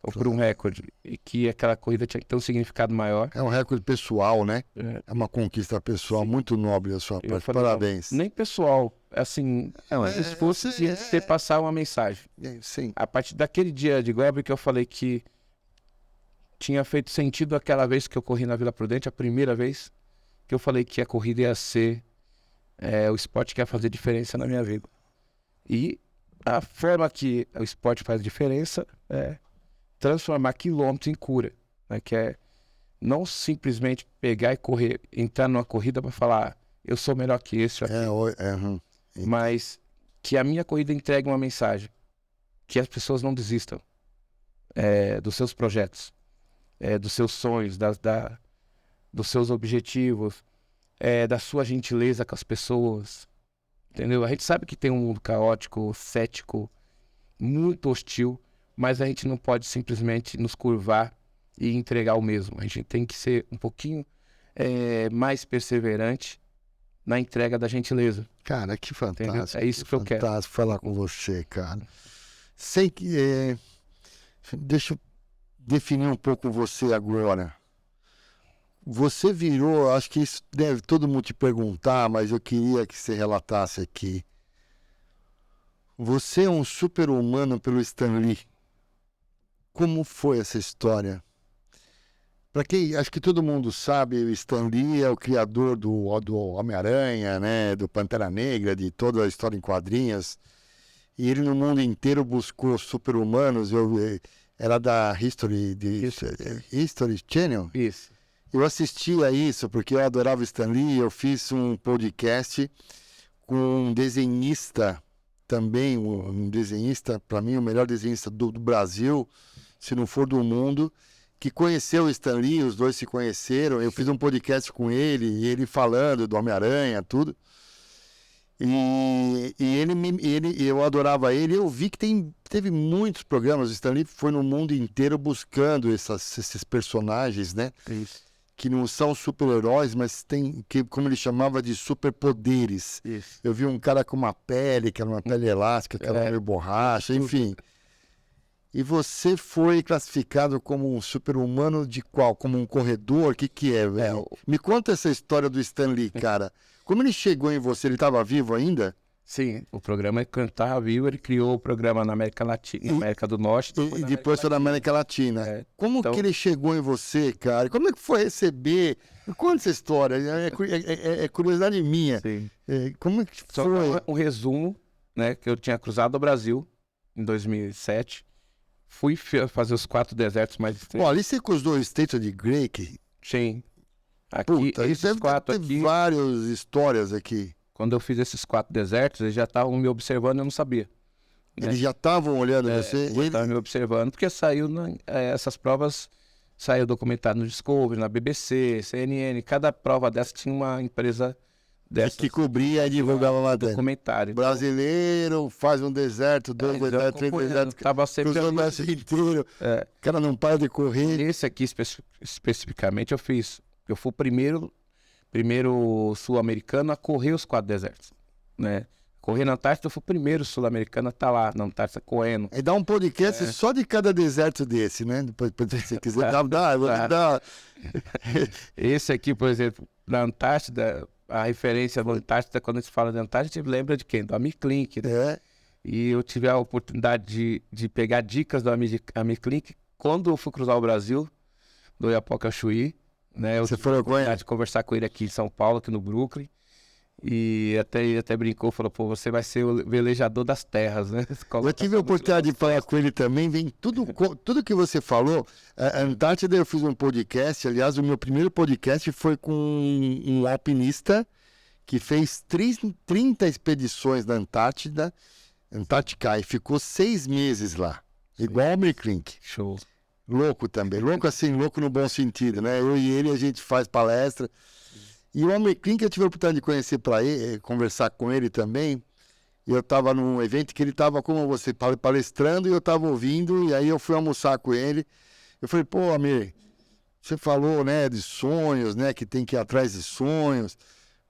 ou por um recorde. E que aquela corrida tinha que ter um significado maior. É um recorde pessoal, né? É uma conquista pessoal muito nobre da sua parte. Falei, Parabéns. Nem pessoal, assim, se fosse ter passar uma mensagem. Sim. A partir daquele dia de Goiaba que eu falei que tinha feito sentido aquela vez que eu corri na Vila Prudente, a primeira vez, que eu falei que a corrida ia ser o esporte que ia fazer diferença na minha vida. E a forma que o esporte faz diferença é transformar quilômetros em cura, né? Que é não simplesmente pegar e correr, entrar numa corrida para falar, eu sou melhor que esse, mas que a minha corrida entregue uma mensagem, que as pessoas não desistam dos seus projetos, dos seus sonhos, dos seus objetivos, da sua gentileza com as pessoas. Entendeu? A gente sabe que tem um mundo caótico, cético, muito hostil, mas a gente não pode simplesmente nos curvar e entregar o mesmo. A gente tem que ser um pouquinho mais perseverante na entrega da gentileza. Cara, que fantástico. Entendeu? É isso que eu quero. Fantástico falar com você, cara. Sei que... deixa eu definir um pouco você agora. Você virou, acho que isso deve todo mundo te perguntar, mas eu queria que você relatasse aqui. Você é um super-humano pelo Stan Lee. Como foi essa história? Para quem, acho que todo mundo sabe, o Stan Lee é o criador do Homem-Aranha, né, do Pantera Negra, de toda a história em quadrinhos. E ele no mundo inteiro buscou super-humanos. Era da History Channel? Isso. Eu assistia isso porque eu adorava Stan Lee. Eu fiz um podcast com um desenhista também, um desenhista, para mim, o melhor desenhista do Brasil, se não for do mundo, que conheceu o Stan Lee, os dois se conheceram. Eu fiz um podcast com ele, e ele falando do Homem-Aranha, tudo. E eu adorava ele. Eu vi que teve muitos programas. O Stan Lee foi no mundo inteiro buscando esses personagens, né? Isso. Que não são super-heróis, mas tem, como ele chamava, de superpoderes. Isso. Eu vi um cara com uma pele, que era uma pele elástica, que era meio borracha, enfim. E você foi classificado como um super-humano de qual? Como um corredor? O que é, velho? Me conta essa história do Stan Lee, cara. Como ele chegou em você? Ele estava vivo ainda? Sim, o programa estava vivo, ele criou o programa na América Latina, América do Norte. E depois foi na América Latina. Como que ele chegou em você, cara? Como é que foi receber? Conta essa história, é curiosidade minha. Sim. Como é que foi? Só um resumo, né, que eu tinha cruzado o Brasil em 2007. Fui fazer os 4 desertos mais extremos. Bom, ali você cruzou o State of Drake. Sim. Aqui, Puta, esses deve 4 ter aqui, várias histórias aqui. quando eu fiz esses 4 desertos, eles já estavam me observando e eu não sabia. Eles já estavam olhando você? Já estavam me observando, porque saiu essas provas, saiu documentado no Discovery, na BBC, CNN, cada prova dessa tinha uma empresa dessas que cobria e divulgava a matéria. documentário. Brasileiro, faz um deserto, 2 desertos, 3 desertos, Tava sempre cruzou o ali. Brasil inteiro. É. O cara não para de correr. Esse aqui especificamente eu fiz. Eu fui o primeiro sul-americano a correr os 4 desertos, né? Correr na Antártida, eu fui o primeiro sul-americano a estar lá na Antártida correndo. Aí dá um podcast só de cada deserto desse, né? Depois, se você quiser, dá. Esse aqui, por exemplo, na Antártida, a referência da Antártida, quando se fala de Antártida, a gente lembra de quem? Do Amir Klink, né? É. E eu tive a oportunidade de pegar dicas do Amir Klink quando eu fui cruzar o Brasil, do Oiapoque ao Chuí, né? Eu Você tive foi a com oportunidade ele? de conversar com ele aqui em São Paulo, aqui no Brooklyn. E ele até brincou, falou, pô, você vai ser o velejador das terras, né? Eu tive a oportunidade de falar com ele também, vem tudo que você falou. A Antártida, eu fiz um podcast, aliás, o meu primeiro podcast foi com um alpinista que fez 30 expedições na Antártida, Antártica, e ficou 6 meses lá, igual o Amir Klink. Show. Louco também, louco assim, louco no bom sentido, né? Eu e ele, a gente faz palestra. E o Amir Klink, eu tive a oportunidade de conhecer para ele, conversar com ele também. Eu estava num evento que ele estava, como você, palestrando, e eu estava ouvindo, e aí eu fui almoçar com ele. Eu falei, pô, Amir, você falou, né, de sonhos, né, que tem que ir atrás de sonhos.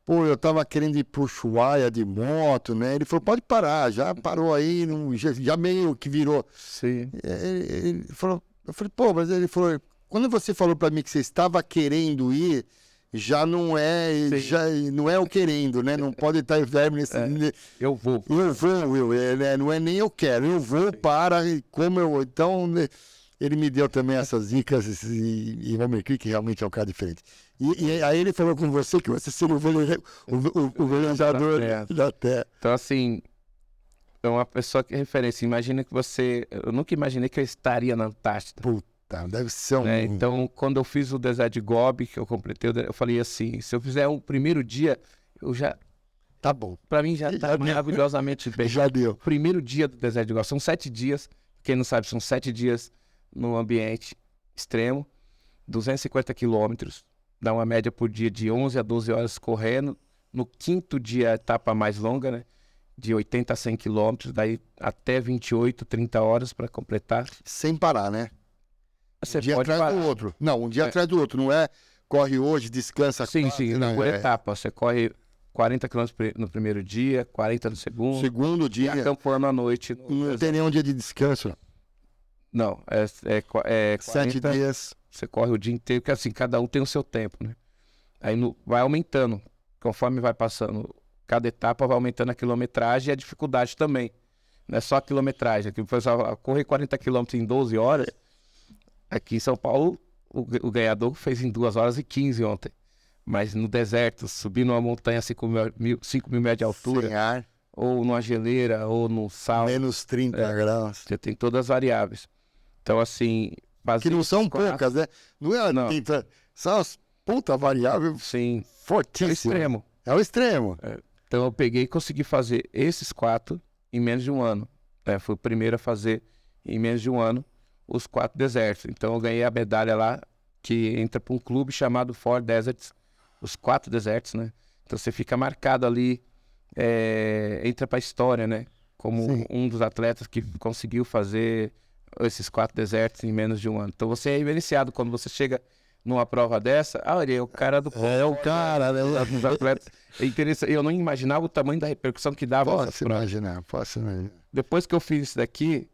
Pô, eu estava querendo ir pro Ushuaia de moto, né? Ele falou, pode parar, já parou aí, já meio que virou. Sim. Ele falou, eu falei, pô, mas ele falou, quando você falou para mim que você estava querendo ir, já não é o querendo, né? Não pode estar verbo nesse. Eu vou. Eu vou, Will. Não é nem eu quero, eu vou para como eu. Então, né, ele me deu também essas dicas e o Amir Klink realmente é um cara diferente. E aí ele falou com você que você seria o velejador da Terra. Então, assim, é uma pessoa que é referência. Imagina que você. Eu nunca imaginei que eu estaria na Antártida. Puta, deve ser um. Né? Então, quando eu fiz o deserto de Gobi, que eu completei, eu falei assim: se eu fizer um primeiro dia, eu já. Tá bom. Pra mim já tá maravilhosamente bem. Já deu. Primeiro dia do deserto de Gobi. São 7 dias. Quem não sabe, são 7 dias no ambiente extremo, 250 quilômetros. Dá uma média por dia de 11 a 12 horas correndo. No 5º dia, a etapa mais longa, né? De 80 a 100 quilômetros, daí até 28, 30 horas para completar. Sem parar, né? Você um dia pode atrás parar. do outro. Não, um dia atrás do outro. Não é corre hoje, descansa. Sim, não, por etapa. Você corre 40 quilômetros no primeiro dia, 40 no segundo. Segundo E dia. acampando à noite. Não tem nenhum dia de descanso. Não, é 7 40, dias. você corre o dia inteiro, porque assim, cada um tem o seu tempo, né? Aí vai aumentando. Conforme vai passando, cada etapa vai aumentando a quilometragem e a dificuldade também. Não é só a quilometragem. Aqui o pessoal corre 40 quilômetros em 12 horas. Aqui em São Paulo, o ganhador fez em 2 horas e 15 ontem. Mas no deserto, subir numa montanha a 5 mil metros de altura, Sem ar. ou numa geleira, ou no sal, Menos 30 graus. você tem todas as variáveis. Então, assim... Que não são poucas, né? Não é Não. 30. São as puta variável Sim, é o fortíssima. extremo. É o extremo. Então, eu peguei e consegui fazer esses 4 em menos de um ano. Fui o primeiro a fazer em menos de um ano os 4 desertos. Então, eu ganhei a medalha lá, que entra para um clube chamado Four Deserts, os 4 desertos, né? Então, você fica marcado ali, entra para a história, né? Como Sim. um dos atletas que conseguiu fazer esses 4 desertos em menos de um ano. Então, você é beneficiado quando você chega numa prova dessa. Olha, é o cara do... É o cara, né? Dos atletas. É interessante. Eu não imaginava o tamanho da repercussão que dava essas Posso provas. imaginar, posso imaginar. Depois que eu fiz isso daqui,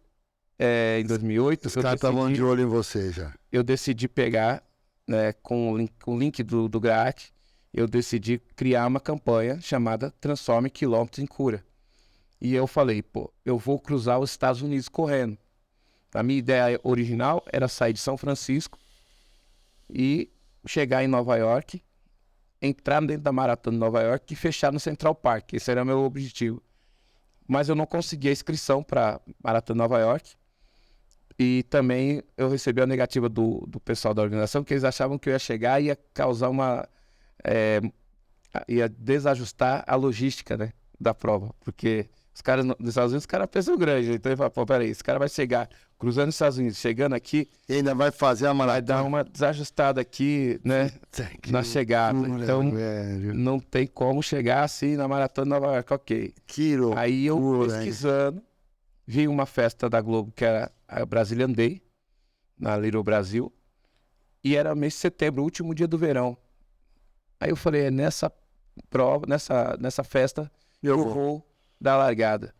em 2008, Os caras estavam de olho em você já. eu decidi pegar, né, com o link do GRAAC, eu decidi criar uma campanha chamada Transforme Quilômetros em Cura. E eu falei, pô, eu vou cruzar os Estados Unidos correndo. A minha ideia original era sair de São Francisco e chegar em Nova York, entrar dentro da maratona de Nova York e fechar no Central Park. Esse era o meu objetivo. Mas eu não consegui a inscrição para Maratona de Nova York. E também eu recebi a negativa do pessoal da organização, que eles achavam que eu ia chegar e ia causar ia desajustar a logística, né, da prova. Porque Os caras nos Estados Unidos, os caras pensam grande. Então ele fala, pô, peraí, esse cara vai chegar cruzando os Estados Unidos, chegando aqui, E ainda vai fazer a vai maratona. dar uma desajustada aqui, né? Que Na chegada. loucura, Então, velho. não tem como chegar assim na Maratona de Nova York, ok. Que loucura, Aí eu hein? pesquisando, vi uma festa da Globo que era a Brazilian Day, na Little Brasil, e era mês de setembro, o último dia do verão. Aí eu falei, é nessa prova, nessa festa, eu vou dar a largada.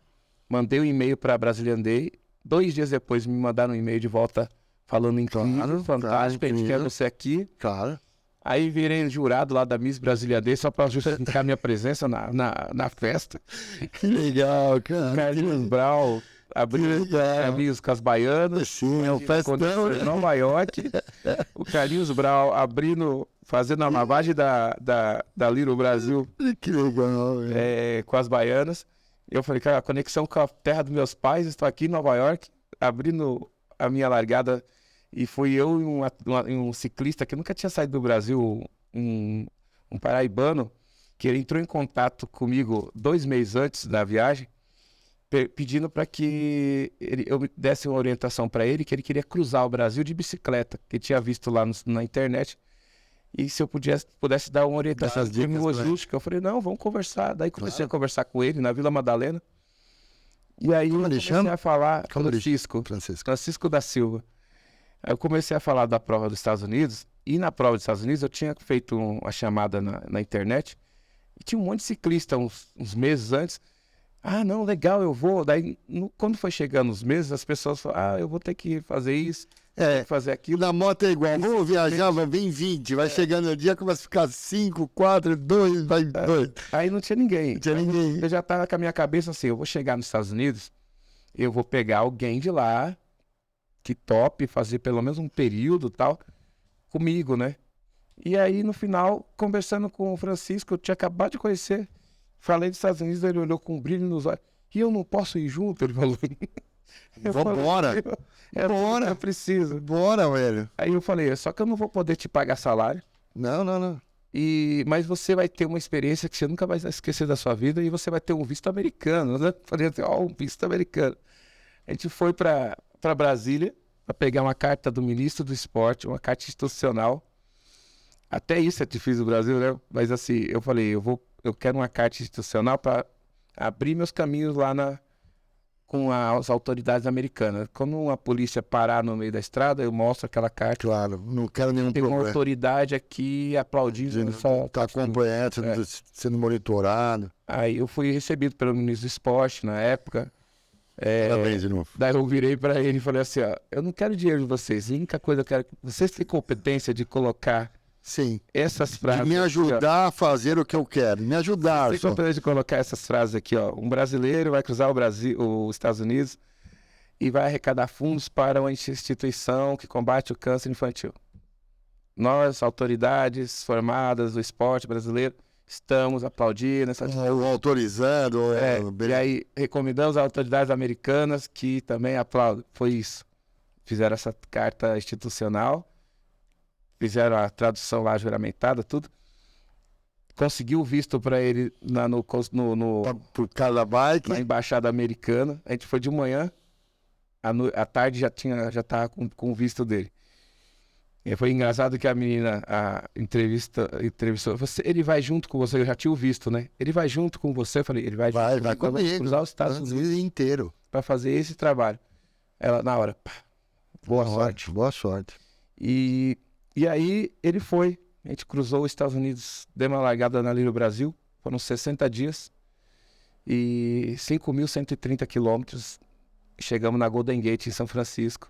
Mandei um e-mail para a Brazilian Day, 2 dias depois me mandaram um e-mail de volta falando incrível, fantástico, a gente quer você aqui. Cara, Aí virei jurado lá da Miss Brasília Day só para justificar minha presença na festa. que legal, cara. Carlinhos Brau abriu caminhos com as baianas. Sim, é um festão, Em Nova York. O Carlinhos Brau abrindo, fazendo a lavagem da Little Brasil Que legal, velho. com as baianas. Eu falei, cara, a conexão com a terra dos meus pais, estou aqui em Nova York, abrindo a minha largada. E fui eu e um ciclista que nunca tinha saído do Brasil, um paraibano, que ele entrou em contato comigo 2 meses antes da viagem, pedindo para que eu desse uma orientação para ele, que ele queria cruzar o Brasil de bicicleta, que ele tinha visto lá na internet, e se eu pudesse dar uma orientação Dá as dicas, logística. Eu falei, não, vamos conversar. Daí comecei a conversar com ele na Vila Madalena, e aí Como eu ele comecei chama? a falar, Como ele- Francisco Francisco. da Silva. Aí eu comecei a falar da prova dos Estados Unidos, e na prova dos Estados Unidos eu tinha feito uma chamada na internet, e tinha um monte de ciclista uns meses antes. Ah, não, legal, eu vou. Daí, quando foi chegando os meses, as pessoas falaram, eu vou ter que fazer isso, É, fazer aquilo. na moto é igual. Vou viajar, vai vir 20. Vai chegando o dia, começa a ficar 5, 4, 2, vai 2. Aí não tinha ninguém. Não tinha ninguém. Eu já tava com a minha cabeça assim, eu vou chegar nos Estados Unidos, eu vou pegar alguém de lá, que tope, fazer pelo menos um período tal, comigo, né? E aí, no final, conversando com o Francisco, eu tinha acabado de conhecer, falei dos Estados Unidos, ele olhou com um brilho nos olhos, e eu não posso ir junto, ele falou. Vambora. Bora, eu preciso. Bora, velho. Aí eu falei, só que eu não vou poder te pagar salário, Não, não, não. mas você vai ter uma experiência que você nunca vai esquecer da sua vida, e você vai ter um visto americano, né? Falei assim, um visto americano. A gente foi para Brasília para pegar uma carta do ministro do esporte, uma carta institucional. Até isso é difícil no Brasil, né? Mas assim, eu falei, eu quero uma carta institucional para abrir meus caminhos lá com as autoridades americanas. Quando uma polícia parar no meio da estrada, eu mostro aquela carta. Claro, não quero nenhum Tem uma problema. autoridade aqui aplaudindo. Tá acompanhando, sendo monitorado. Aí eu fui recebido pelo ministro do esporte na época. Parabéns de novo. Daí eu virei para ele e falei assim, ó, eu não quero dinheiro de vocês, a única coisa que eu quero que vocês têm competência de colocar Sim. essas De frases. me ajudar a fazer o que eu quero. Me ajudar. Tem Só. competência de colocar essas frases aqui, ó. Um brasileiro vai cruzar os Estados Unidos e vai arrecadar fundos para uma instituição que combate o câncer infantil. Nós, autoridades formadas do esporte brasileiro, estamos aplaudindo essa Ou autorizando. E aí recomendamos às autoridades americanas que também aplaudem. Foi isso. Fizeram essa carta institucional, fizeram a tradução lá juramentada, tudo. Conseguiu o visto para ele Por causa da bike. na embaixada americana. A gente foi de manhã, à tarde já estava com o visto dele. E foi engraçado que a menina entrevistou. Ele vai junto com você, eu já tinha o visto, né? Ele vai junto com você, eu falei, ele vai Vai junto comigo. cruzar os Estados Unidos inteiro. para fazer esse trabalho. Ela, na hora, pá, boa sorte. Boa sorte. E aí ele foi. A gente cruzou os Estados Unidos, deu uma largada na Little Brasil, foram 60 dias e 5.130 quilômetros. Chegamos na Golden Gate, em São Francisco.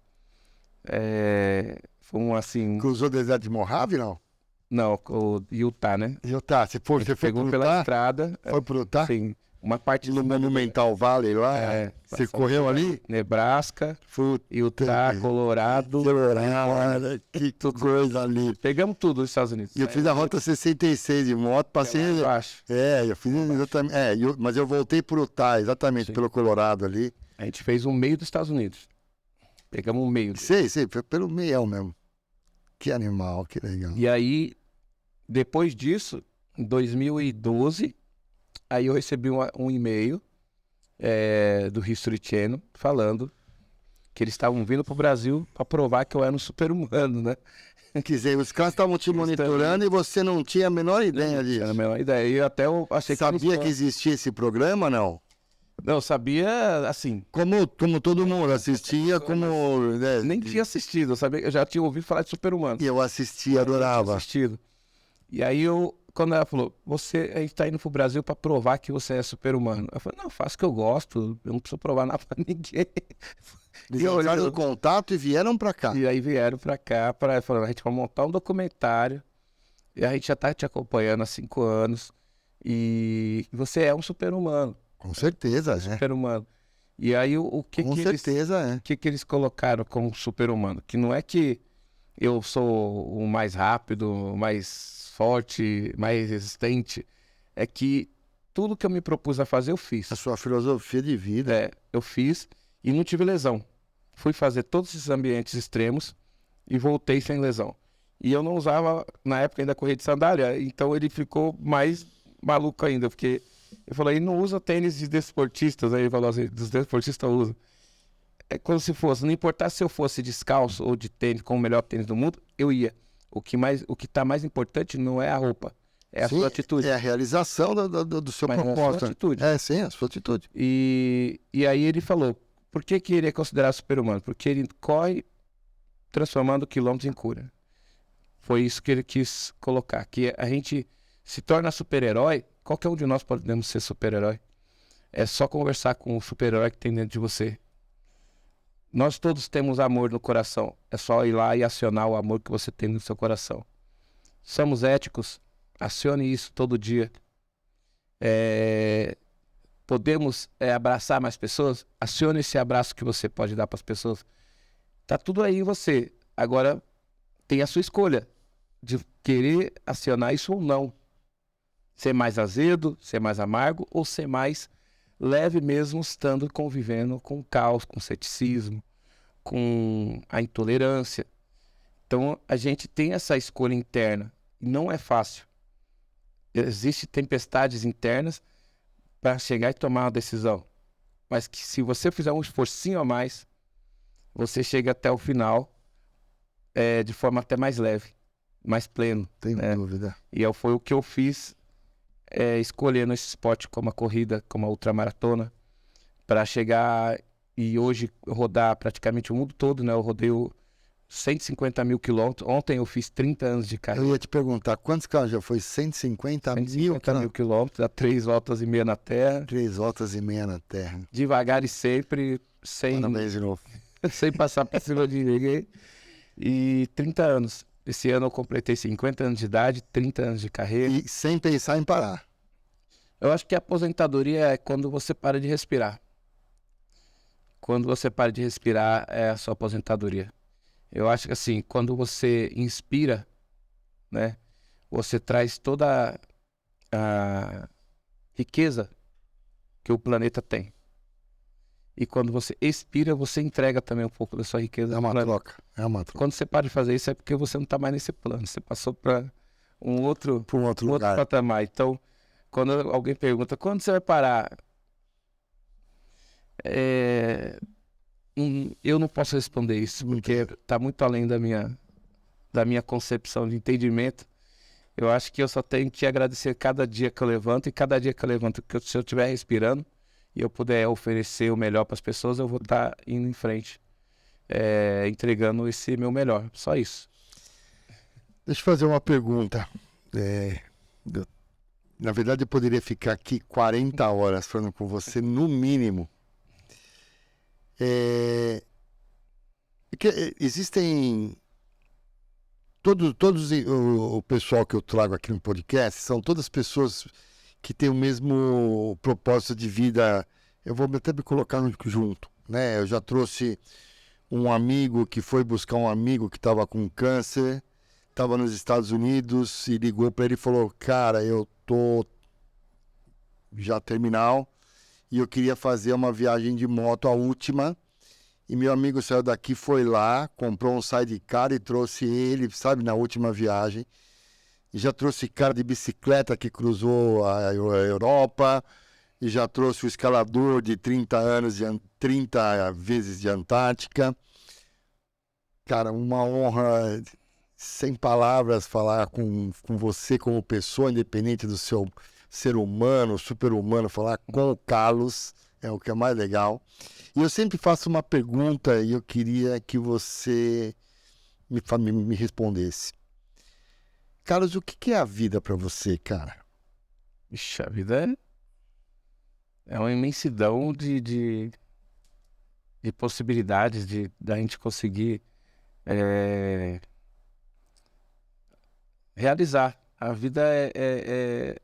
Foi assim. Cruzou o deserto de Mojave, não? Não, o Utah, né? Utah. Você foi Pegou pro pela Utah? estrada. Foi pro Utah? Sim, uma parte No Monumental Valley lá? Você passamos correu ali? Nebraska, Puta, Utah, Colorado. que coisa ali. Pegamos tudo nos Estados Unidos. E eu fiz a rota 66 de moto, passei. Embaixo. Eu fiz exatamente. Mas eu voltei pro Utah, exatamente, pelo Colorado ali. A gente fez o meio dos Estados Unidos. Pegamos o meio. Sei, foi pelo meião mesmo. Que animal, que legal. E aí, depois disso, em 2012, aí eu recebi um e-mail do History Channel falando que eles estavam vindo pro Brasil para provar que eu era um super-humano, né? Quer dizer, os caras estavam te monitorando e você não tinha a menor ideia disso. Era a menor ideia. E até eu achei que Sabia que existia esse programa, não? Não, eu sabia, assim... Como todo mundo assistia, né? Nem tinha assistido, eu sabia, eu já tinha ouvido falar de super-humano. E eu assistia, adorava. Assistido. E aí quando ela falou, a gente tá indo pro Brasil pra provar que você é super-humano. Eu falei, não, faço o que eu gosto, eu não preciso provar nada pra ninguém. Eles entraram em contato e vieram pra cá. E aí vieram pra cá, falando, a gente vai montar um documentário, e a gente já tá te acompanhando há 5 anos, e você é um super-humano. Com certeza, né? Super-humano. E aí o que Com que certeza, eles, que eles colocaram como super-humano? Que não é que eu sou o mais rápido, o mais forte, mais resistente. É que tudo que eu me propus a fazer, eu fiz. A sua filosofia de vida. Eu fiz e não tive lesão. Fui fazer todos esses ambientes extremos e voltei sem lesão. E eu não usava, na época, ainda correr de sandália, então ele ficou mais maluco ainda, porque eu falei, não usa tênis de desportistas, aí ele falou assim, dos desportistas usam. É como se fosse, não importasse se eu fosse descalço ou de tênis, com o melhor tênis do mundo, eu ia. O que tá mais importante não é a roupa, é a sua atitude. É a realização do seu propósito. É a sua atitude. Sim, a sua atitude. E aí ele falou, por que ele é considerado super-humano? Porque ele corre transformando quilômetros em cura. Foi isso que ele quis colocar, que a gente se torna super-herói, qualquer um de nós podemos ser super-herói. É só conversar com o super-herói que tem dentro de você. Nós todos temos amor no coração. É só ir lá e acionar o amor que você tem no seu coração. Somos éticos. Acione isso todo dia. Podemos abraçar mais pessoas? Acione esse abraço que você pode dar para as pessoas. Tá tudo aí em você. Agora tem a sua escolha de querer acionar isso ou não. Ser mais azedo, ser mais amargo ou ser mais leve mesmo estando convivendo com o caos, com o ceticismo, com a intolerância. Então a gente tem essa escolha interna e não é fácil. Existem tempestades internas para chegar e tomar uma decisão. Mas que se você fizer um esforcinho a mais, você chega até o final de forma até mais leve, mais pleno. Tenho dúvida. E foi o que eu fiz escolhendo esse esporte como a corrida, como a ultramaratona, para chegar e hoje rodar praticamente o mundo todo, né? Eu rodei 150 mil quilômetros. Ontem eu fiz 30 anos de carreira. Eu ia te perguntar, quantos carros já foi? 150 mil quilômetros, dá 3 voltas e meia na Terra. 3 voltas e meia na Terra. Devagar e sempre, sem passar por cima de ninguém. E 30 anos. Esse ano eu completei 50 anos de idade, 30 anos de carreira. E sem pensar em parar. Eu acho que a aposentadoria é quando você para de respirar. Quando você para de respirar é a sua aposentadoria. Eu acho que assim, quando você inspira, né, você traz toda a riqueza que o planeta tem. E quando você expira, você entrega também um pouco da sua riqueza. É uma troca. Quando você para de fazer isso é porque você não está mais nesse plano. Você passou para um outro lugar. Patamar. Então, quando alguém pergunta, quando você vai parar? Eu não posso responder isso, porque está muito além da minha concepção de entendimento. Eu acho que eu só tenho que agradecer cada dia que eu levanto, e cada dia que eu levanto, que se eu estiver respirando e eu puder oferecer o melhor para as pessoas, eu vou estar indo em frente, entregando esse meu melhor. Só isso. Deixa eu fazer uma pergunta. Na verdade, eu poderia ficar aqui 40 horas falando com você, no mínimo. Existem... Todos o pessoal que eu trago aqui no podcast são todas pessoas que têm o mesmo propósito de vida. Eu vou até me colocar junto, né? Eu já trouxe um amigo que foi buscar um amigo que estava com câncer, estava nos Estados Unidos e ligou para ele e falou: cara, eu tô já terminal e eu queria fazer uma viagem de moto, a última. E meu amigo saiu daqui, foi lá, comprou um sidecar e trouxe ele, sabe, na última viagem. E já trouxe cara de bicicleta que cruzou a Europa. e já trouxe o escalador de 30 anos, 30 vezes de Antártica. Cara, uma honra sem palavras falar com você como pessoa, independente do seu ser humano, super-humano, falar com o Carlos é o que é mais legal. E eu sempre faço uma pergunta e eu queria que você me respondesse. Carlos, o que é a vida para você, cara? Ixi, a vida é uma imensidão de possibilidades da gente conseguir realizar. A vida é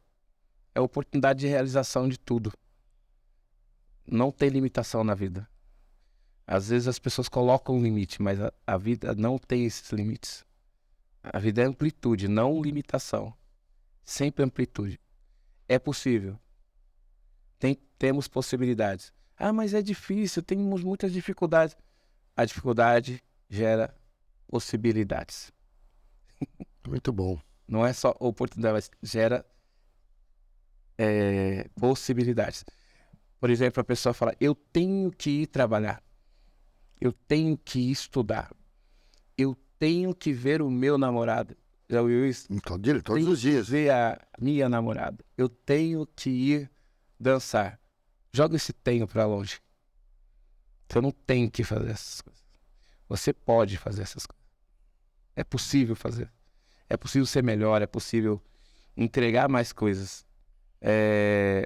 a oportunidade de realização de tudo. Não tem limitação na vida. Às vezes as pessoas colocam um limite, mas a vida não tem esses limites. A vida é amplitude, não limitação. Sempre amplitude. É possível. Temos possibilidades. Ah, mas é difícil, temos muitas dificuldades. A dificuldade gera possibilidades. Muito bom. Não é só oportunidade, mas gera possibilidades. Por exemplo, a pessoa fala, eu tenho que ir trabalhar. Eu tenho que ir estudar. Eu tenho que ver o meu namorado. Já ouviu isso? Todos os dias. Ver a minha namorada. Eu tenho que ir dançar. Joga esse tenho pra longe. Você não tem que fazer essas coisas. Você pode fazer essas coisas. É possível fazer. É possível ser melhor. É possível entregar mais coisas.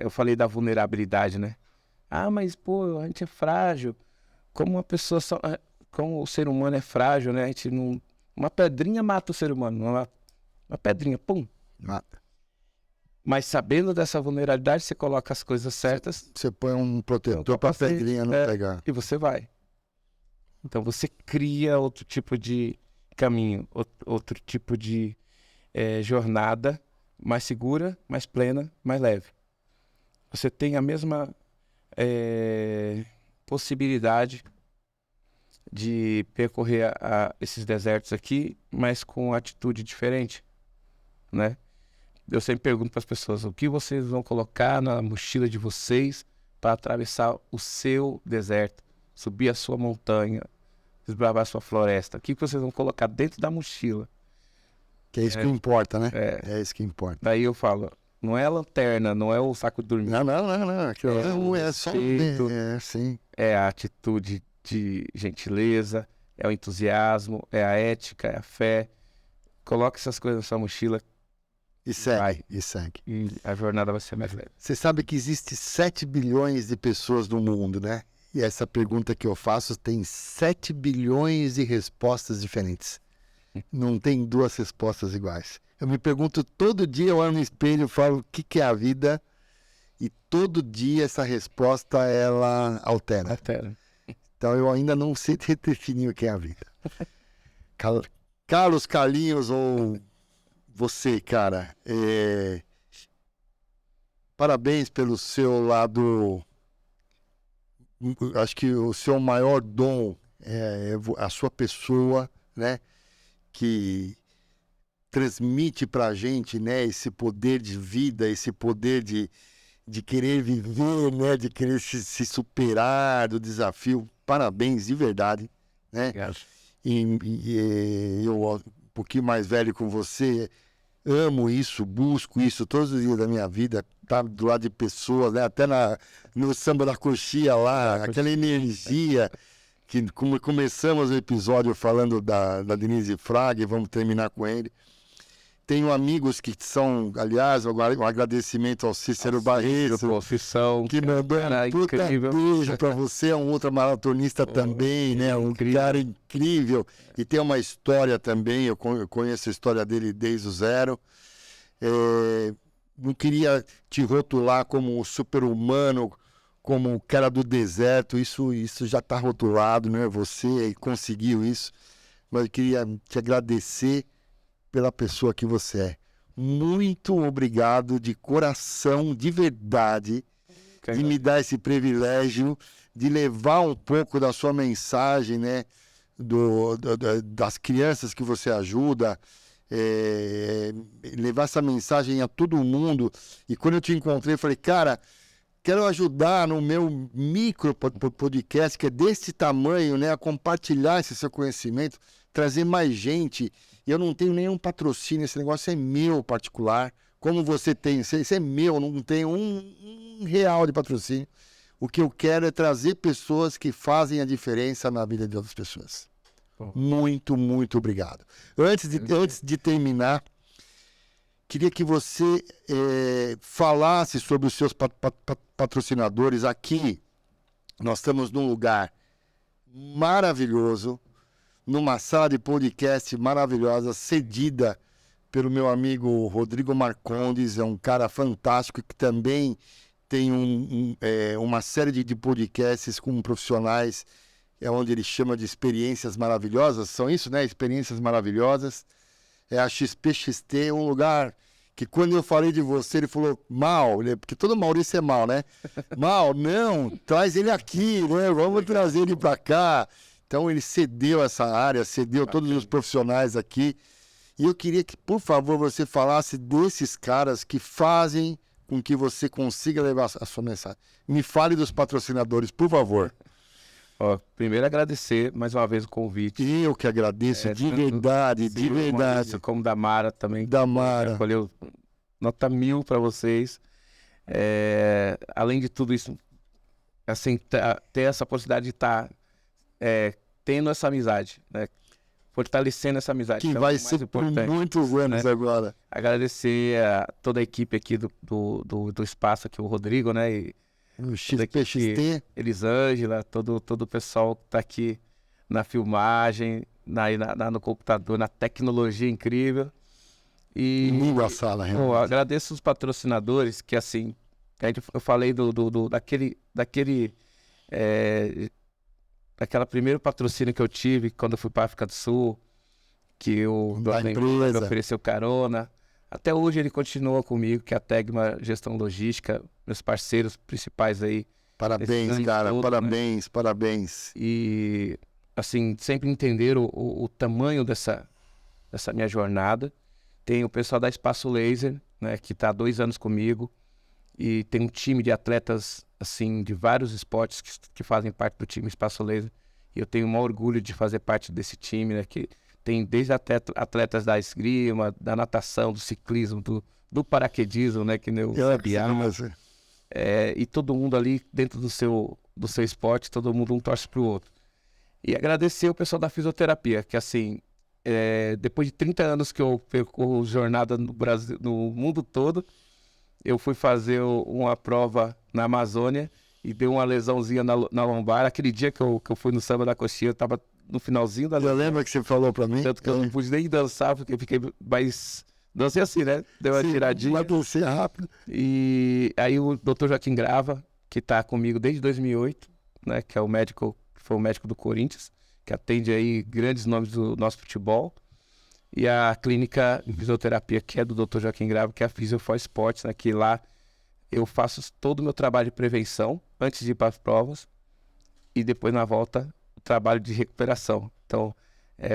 Eu falei da vulnerabilidade, né? Ah, mas pô, a gente é frágil. Como uma pessoa como o ser humano é frágil, né? A gente não... Uma pedrinha mata o ser humano. Uma pedrinha, pum. Mata. Mas sabendo dessa vulnerabilidade, você coloca as coisas certas. Você põe um protetor para a pedrinha não pegar. E você vai. Então você cria outro tipo de caminho, outro tipo de jornada mais segura, mais plena, mais leve. Você tem a mesma possibilidade de percorrer esses desertos aqui, mas com atitude diferente, né? Eu sempre pergunto para as pessoas, o que vocês vão colocar na mochila de vocês para atravessar o seu deserto, subir a sua montanha, desbravar a sua floresta? O que vocês vão colocar dentro da mochila? Que é isso que importa, né? É isso que importa. Daí eu falo, não é a lanterna, não é o saco de dormir. Não. Aquilo é só sim. É a atitude de gentileza, é o entusiasmo, é a ética, é a fé. Coloque essas coisas na sua mochila. E segue. E a jornada vai ser mais leve. Você sabe que existe 7 bilhões de pessoas no mundo, né? E essa pergunta que eu faço tem 7 bilhões de respostas diferentes. Não tem duas respostas iguais. Eu me pergunto todo dia, eu olho no espelho e falo o que é a vida, e todo dia essa resposta ela altera. Então eu ainda não sei definir o que é a vida. Carlos Carlinhos, ou você, cara, parabéns pelo seu lado. Acho que o seu maior dom é a sua pessoa, né? Que transmite pra gente, né? Esse poder de vida, esse poder de querer viver, né? De querer se superar do desafio. Parabéns, de verdade, né? Obrigado. E eu, um pouquinho mais velho com você, amo isso, busco isso todos os dias da minha vida, tá do lado de pessoas, né? Até no samba da coxia lá, aquela energia que começamos o episódio falando da Denise Fraga e vamos terminar com ele. Tenho amigos que são, aliás, um agradecimento ao Cícero Barreto, que mandou um puta beijo para você, é um ultramaratonista também, né? Um cara incrível e tem uma história também, eu conheço a história dele desde o zero. Não queria te rotular como um super-humano, como o cara do deserto, isso já está rotulado, né? Você conseguiu isso, mas eu queria te agradecer pela pessoa que você é. Muito obrigado de coração, de verdade, de me dar esse privilégio de levar um pouco da sua mensagem, né? Das crianças que você ajuda, levar essa mensagem a todo mundo. E quando eu te encontrei, eu falei, cara, quero ajudar no meu micro podcast, que é desse tamanho, né, a compartilhar esse seu conhecimento, trazer mais gente. Eu não tenho nenhum patrocínio, esse negócio é meu particular. Como você tem, isso é meu, não tenho um real de patrocínio. O que eu quero é trazer pessoas que fazem a diferença na vida de outras pessoas. Muito, muito obrigado. Antes de terminar, queria que você falasse sobre os seus patrocinadores. Aqui, nós estamos num lugar maravilhoso, numa sala de podcast maravilhosa, cedida pelo meu amigo Rodrigo Marcondes. É um cara fantástico que também tem uma série de podcasts com profissionais, onde ele chama de experiências maravilhosas. São isso, né? Experiências maravilhosas. É a XPXT, um lugar que quando eu falei de você, ele falou, Mal, porque todo Maurício é mal, né? Mal, não, traz ele aqui, né? Vamos trazer ele para cá. Então ele cedeu essa área, cedeu todos os profissionais aqui. E eu queria que, por favor, você falasse desses caras que fazem com que você consiga levar a sua mensagem. Me fale dos patrocinadores, por favor. Primeiro agradecer mais uma vez o convite. Eu que agradeço, de verdade, de verdade. Isso, como da Mara também. Da Mara. Escolheu nota 1000 para vocês. Além de tudo isso, assim, ter essa possibilidade de estar tendo essa amizade, né? Fortalecendo essa amizade. Que vai ser por muitos anos, né? Agora. Agradecer a toda a equipe aqui do espaço, aqui o Rodrigo, né? E o XPXT. Elisângela, todo o pessoal que está aqui na filmagem, no computador, na tecnologia incrível. E a sala, realmente. Agradeço os patrocinadores, que assim, eu falei daquela primeiro patrocínio que eu tive quando eu fui para a África do Sul, que o dono me ofereceu carona. Até hoje ele continua comigo, que é a Tegma Gestão Logística, meus parceiros principais aí. Parabéns, cara, todo, parabéns, né? Parabéns. E, assim, sempre entender o tamanho dessa minha jornada. Tem o pessoal da Espaço Laser, né, que está há 2 anos comigo, e tem um time de atletas, assim, de vários esportes que fazem parte do time Espaço Laser. E eu tenho um orgulho de fazer parte desse time, né, que tem desde atletas da esgrima, da natação, do ciclismo, do paraquedismo, né, que nem o e todo mundo ali dentro do seu esporte, todo mundo um torce pro outro. E agradecer o pessoal da fisioterapia, que assim, depois de 30 anos que eu percorro jornada no Brasil, no mundo todo, eu fui fazer uma prova na Amazônia e deu uma lesãozinha na lombar. Aquele dia que eu fui no Samba da Coxinha, eu tava no finalzinho da lesão. Eu lembro que você falou pra mim. Tanto que eu não pude nem dançar, porque eu fiquei mais... Dancei assim, né? Deu uma tiradinha. Mas você rápido. E aí o Dr. Joaquim Grava, que tá comigo desde 2008, né? Que é o médico, que foi o médico do Corinthians, que atende aí grandes nomes do nosso futebol. E a clínica de fisioterapia, que é do Dr. Joaquim Grava, que é a Physio for Sports, né? Que lá eu faço todo o meu trabalho de prevenção antes de ir para as provas e depois na volta o trabalho de recuperação. Então,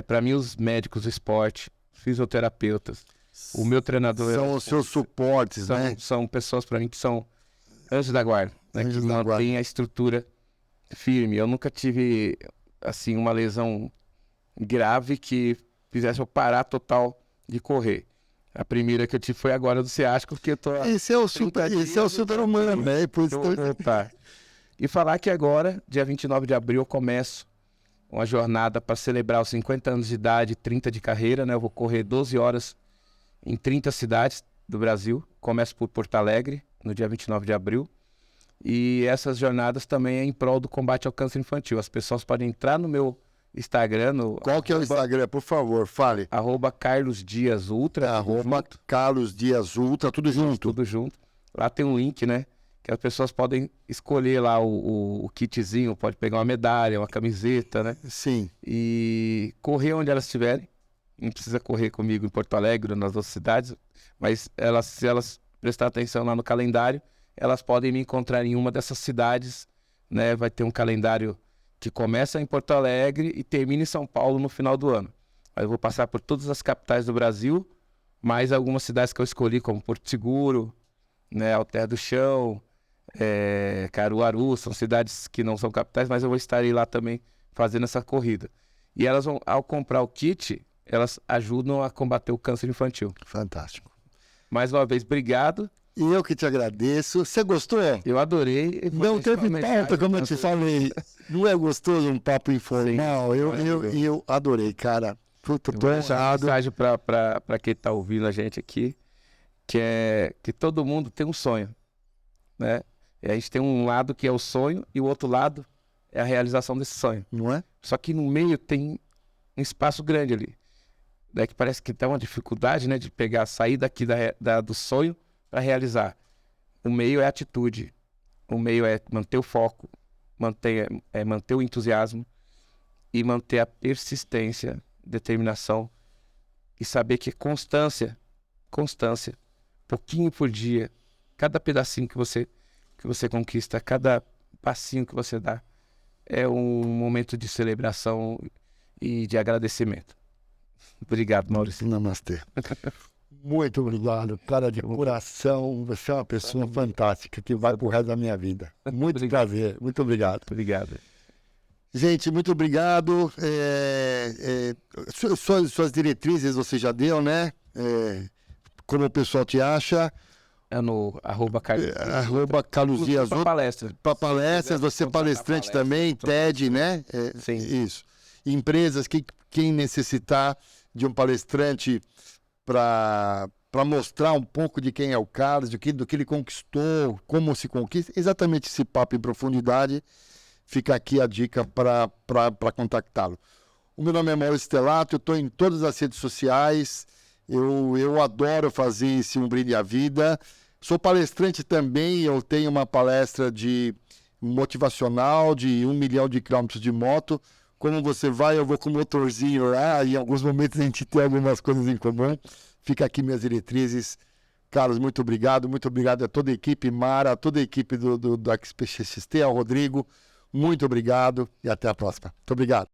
para mim, os médicos do esporte, fisioterapeutas, o meu treinador... São os seus suportes, né? São pessoas para mim que são anjos da guarda, né? Que mantêm a estrutura firme. Eu nunca tive, assim, uma lesão grave que fizesse eu parar total de correr. A primeira que eu tive foi agora do ciático, porque eu tô... Esse é o super-humano, né? Por isso E falar que agora, dia 29 de abril, eu começo uma jornada para celebrar os 50 anos de idade, 30 de carreira, né? Eu vou correr 12 horas em 30 cidades do Brasil. Começo por Porto Alegre, no dia 29 de abril. E essas jornadas também é em prol do combate ao câncer infantil. As pessoas podem entrar no meu Instagram. Qual que é o Instagram? Por favor, fale. @CarlosDiasUltra. @CarlosDiasUltra, tudo junto. Tudo junto. Lá tem um link, né? Que as pessoas podem escolher lá o kitzinho, pode pegar uma medalha, uma camiseta, né? Sim. E correr onde elas estiverem. Não precisa correr comigo em Porto Alegre ou nas outras cidades, mas se elas prestarem atenção lá no calendário, elas podem me encontrar em uma dessas cidades, né? Vai ter um calendário que começa em Porto Alegre e termina em São Paulo no final do ano. Aí eu vou passar por todas as capitais do Brasil, mais algumas cidades que eu escolhi, como Porto Seguro, né? Alter do Chão, Caruaru, são cidades que não são capitais, mas eu vou estar lá também fazendo essa corrida. E elas vão, ao comprar o kit, elas ajudam a combater o câncer infantil. Fantástico. Mais uma vez, obrigado. E eu que te agradeço. Você gostou? Eu adorei. Não teve pauta, como eu te falei. Não é gostoso um papo informal? Eu adorei, cara. Puta, tô honrado. Uma mensagem para quem está ouvindo a gente aqui, que é que todo mundo tem um sonho, né? E a gente tem um lado que é o sonho e o outro lado é a realização desse sonho. Não é? Só que no meio tem um espaço grande ali, né? Que parece que tá uma dificuldade, né? De pegar, sair daqui do sonho para realizar. O meio é atitude, o meio é manter o foco, manter o entusiasmo e manter a persistência, determinação e saber que constância, pouquinho por dia, cada pedacinho que você conquista, cada passinho que você dá, é um momento de celebração e de agradecimento. Obrigado, Maurício. Namastê. Muito obrigado, cara de coração. Você é uma pessoa fantástica que vai pro resto da minha vida. Muito prazer, muito obrigado. Obrigado. Gente, muito obrigado. Suas diretrizes você já deu, né? Como o pessoal te acha? É no @Carlos para palestras. Para palestras, você é palestrante também, TED, né? Sim. Isso. Empresas, quem necessitar de um palestrante para mostrar um pouco de quem é o Carlos, do que ele conquistou, como se conquista, exatamente esse papo em profundidade, fica aqui a dica para contactá-lo. O meu nome é Maurício Stelato, eu estou em todas as redes sociais, eu adoro fazer esse Um Brinde à Vida. Sou palestrante também, eu tenho uma palestra de motivacional de 1 milhão de quilômetros de moto. Como você vai, eu vou com o motorzinho lá, e em alguns momentos a gente tem algumas coisas em comum. Fica aqui minhas diretrizes. Carlos, muito obrigado a toda a equipe, Mara, a toda a equipe da XPXT, ao Rodrigo. Muito obrigado e até a próxima. Muito obrigado.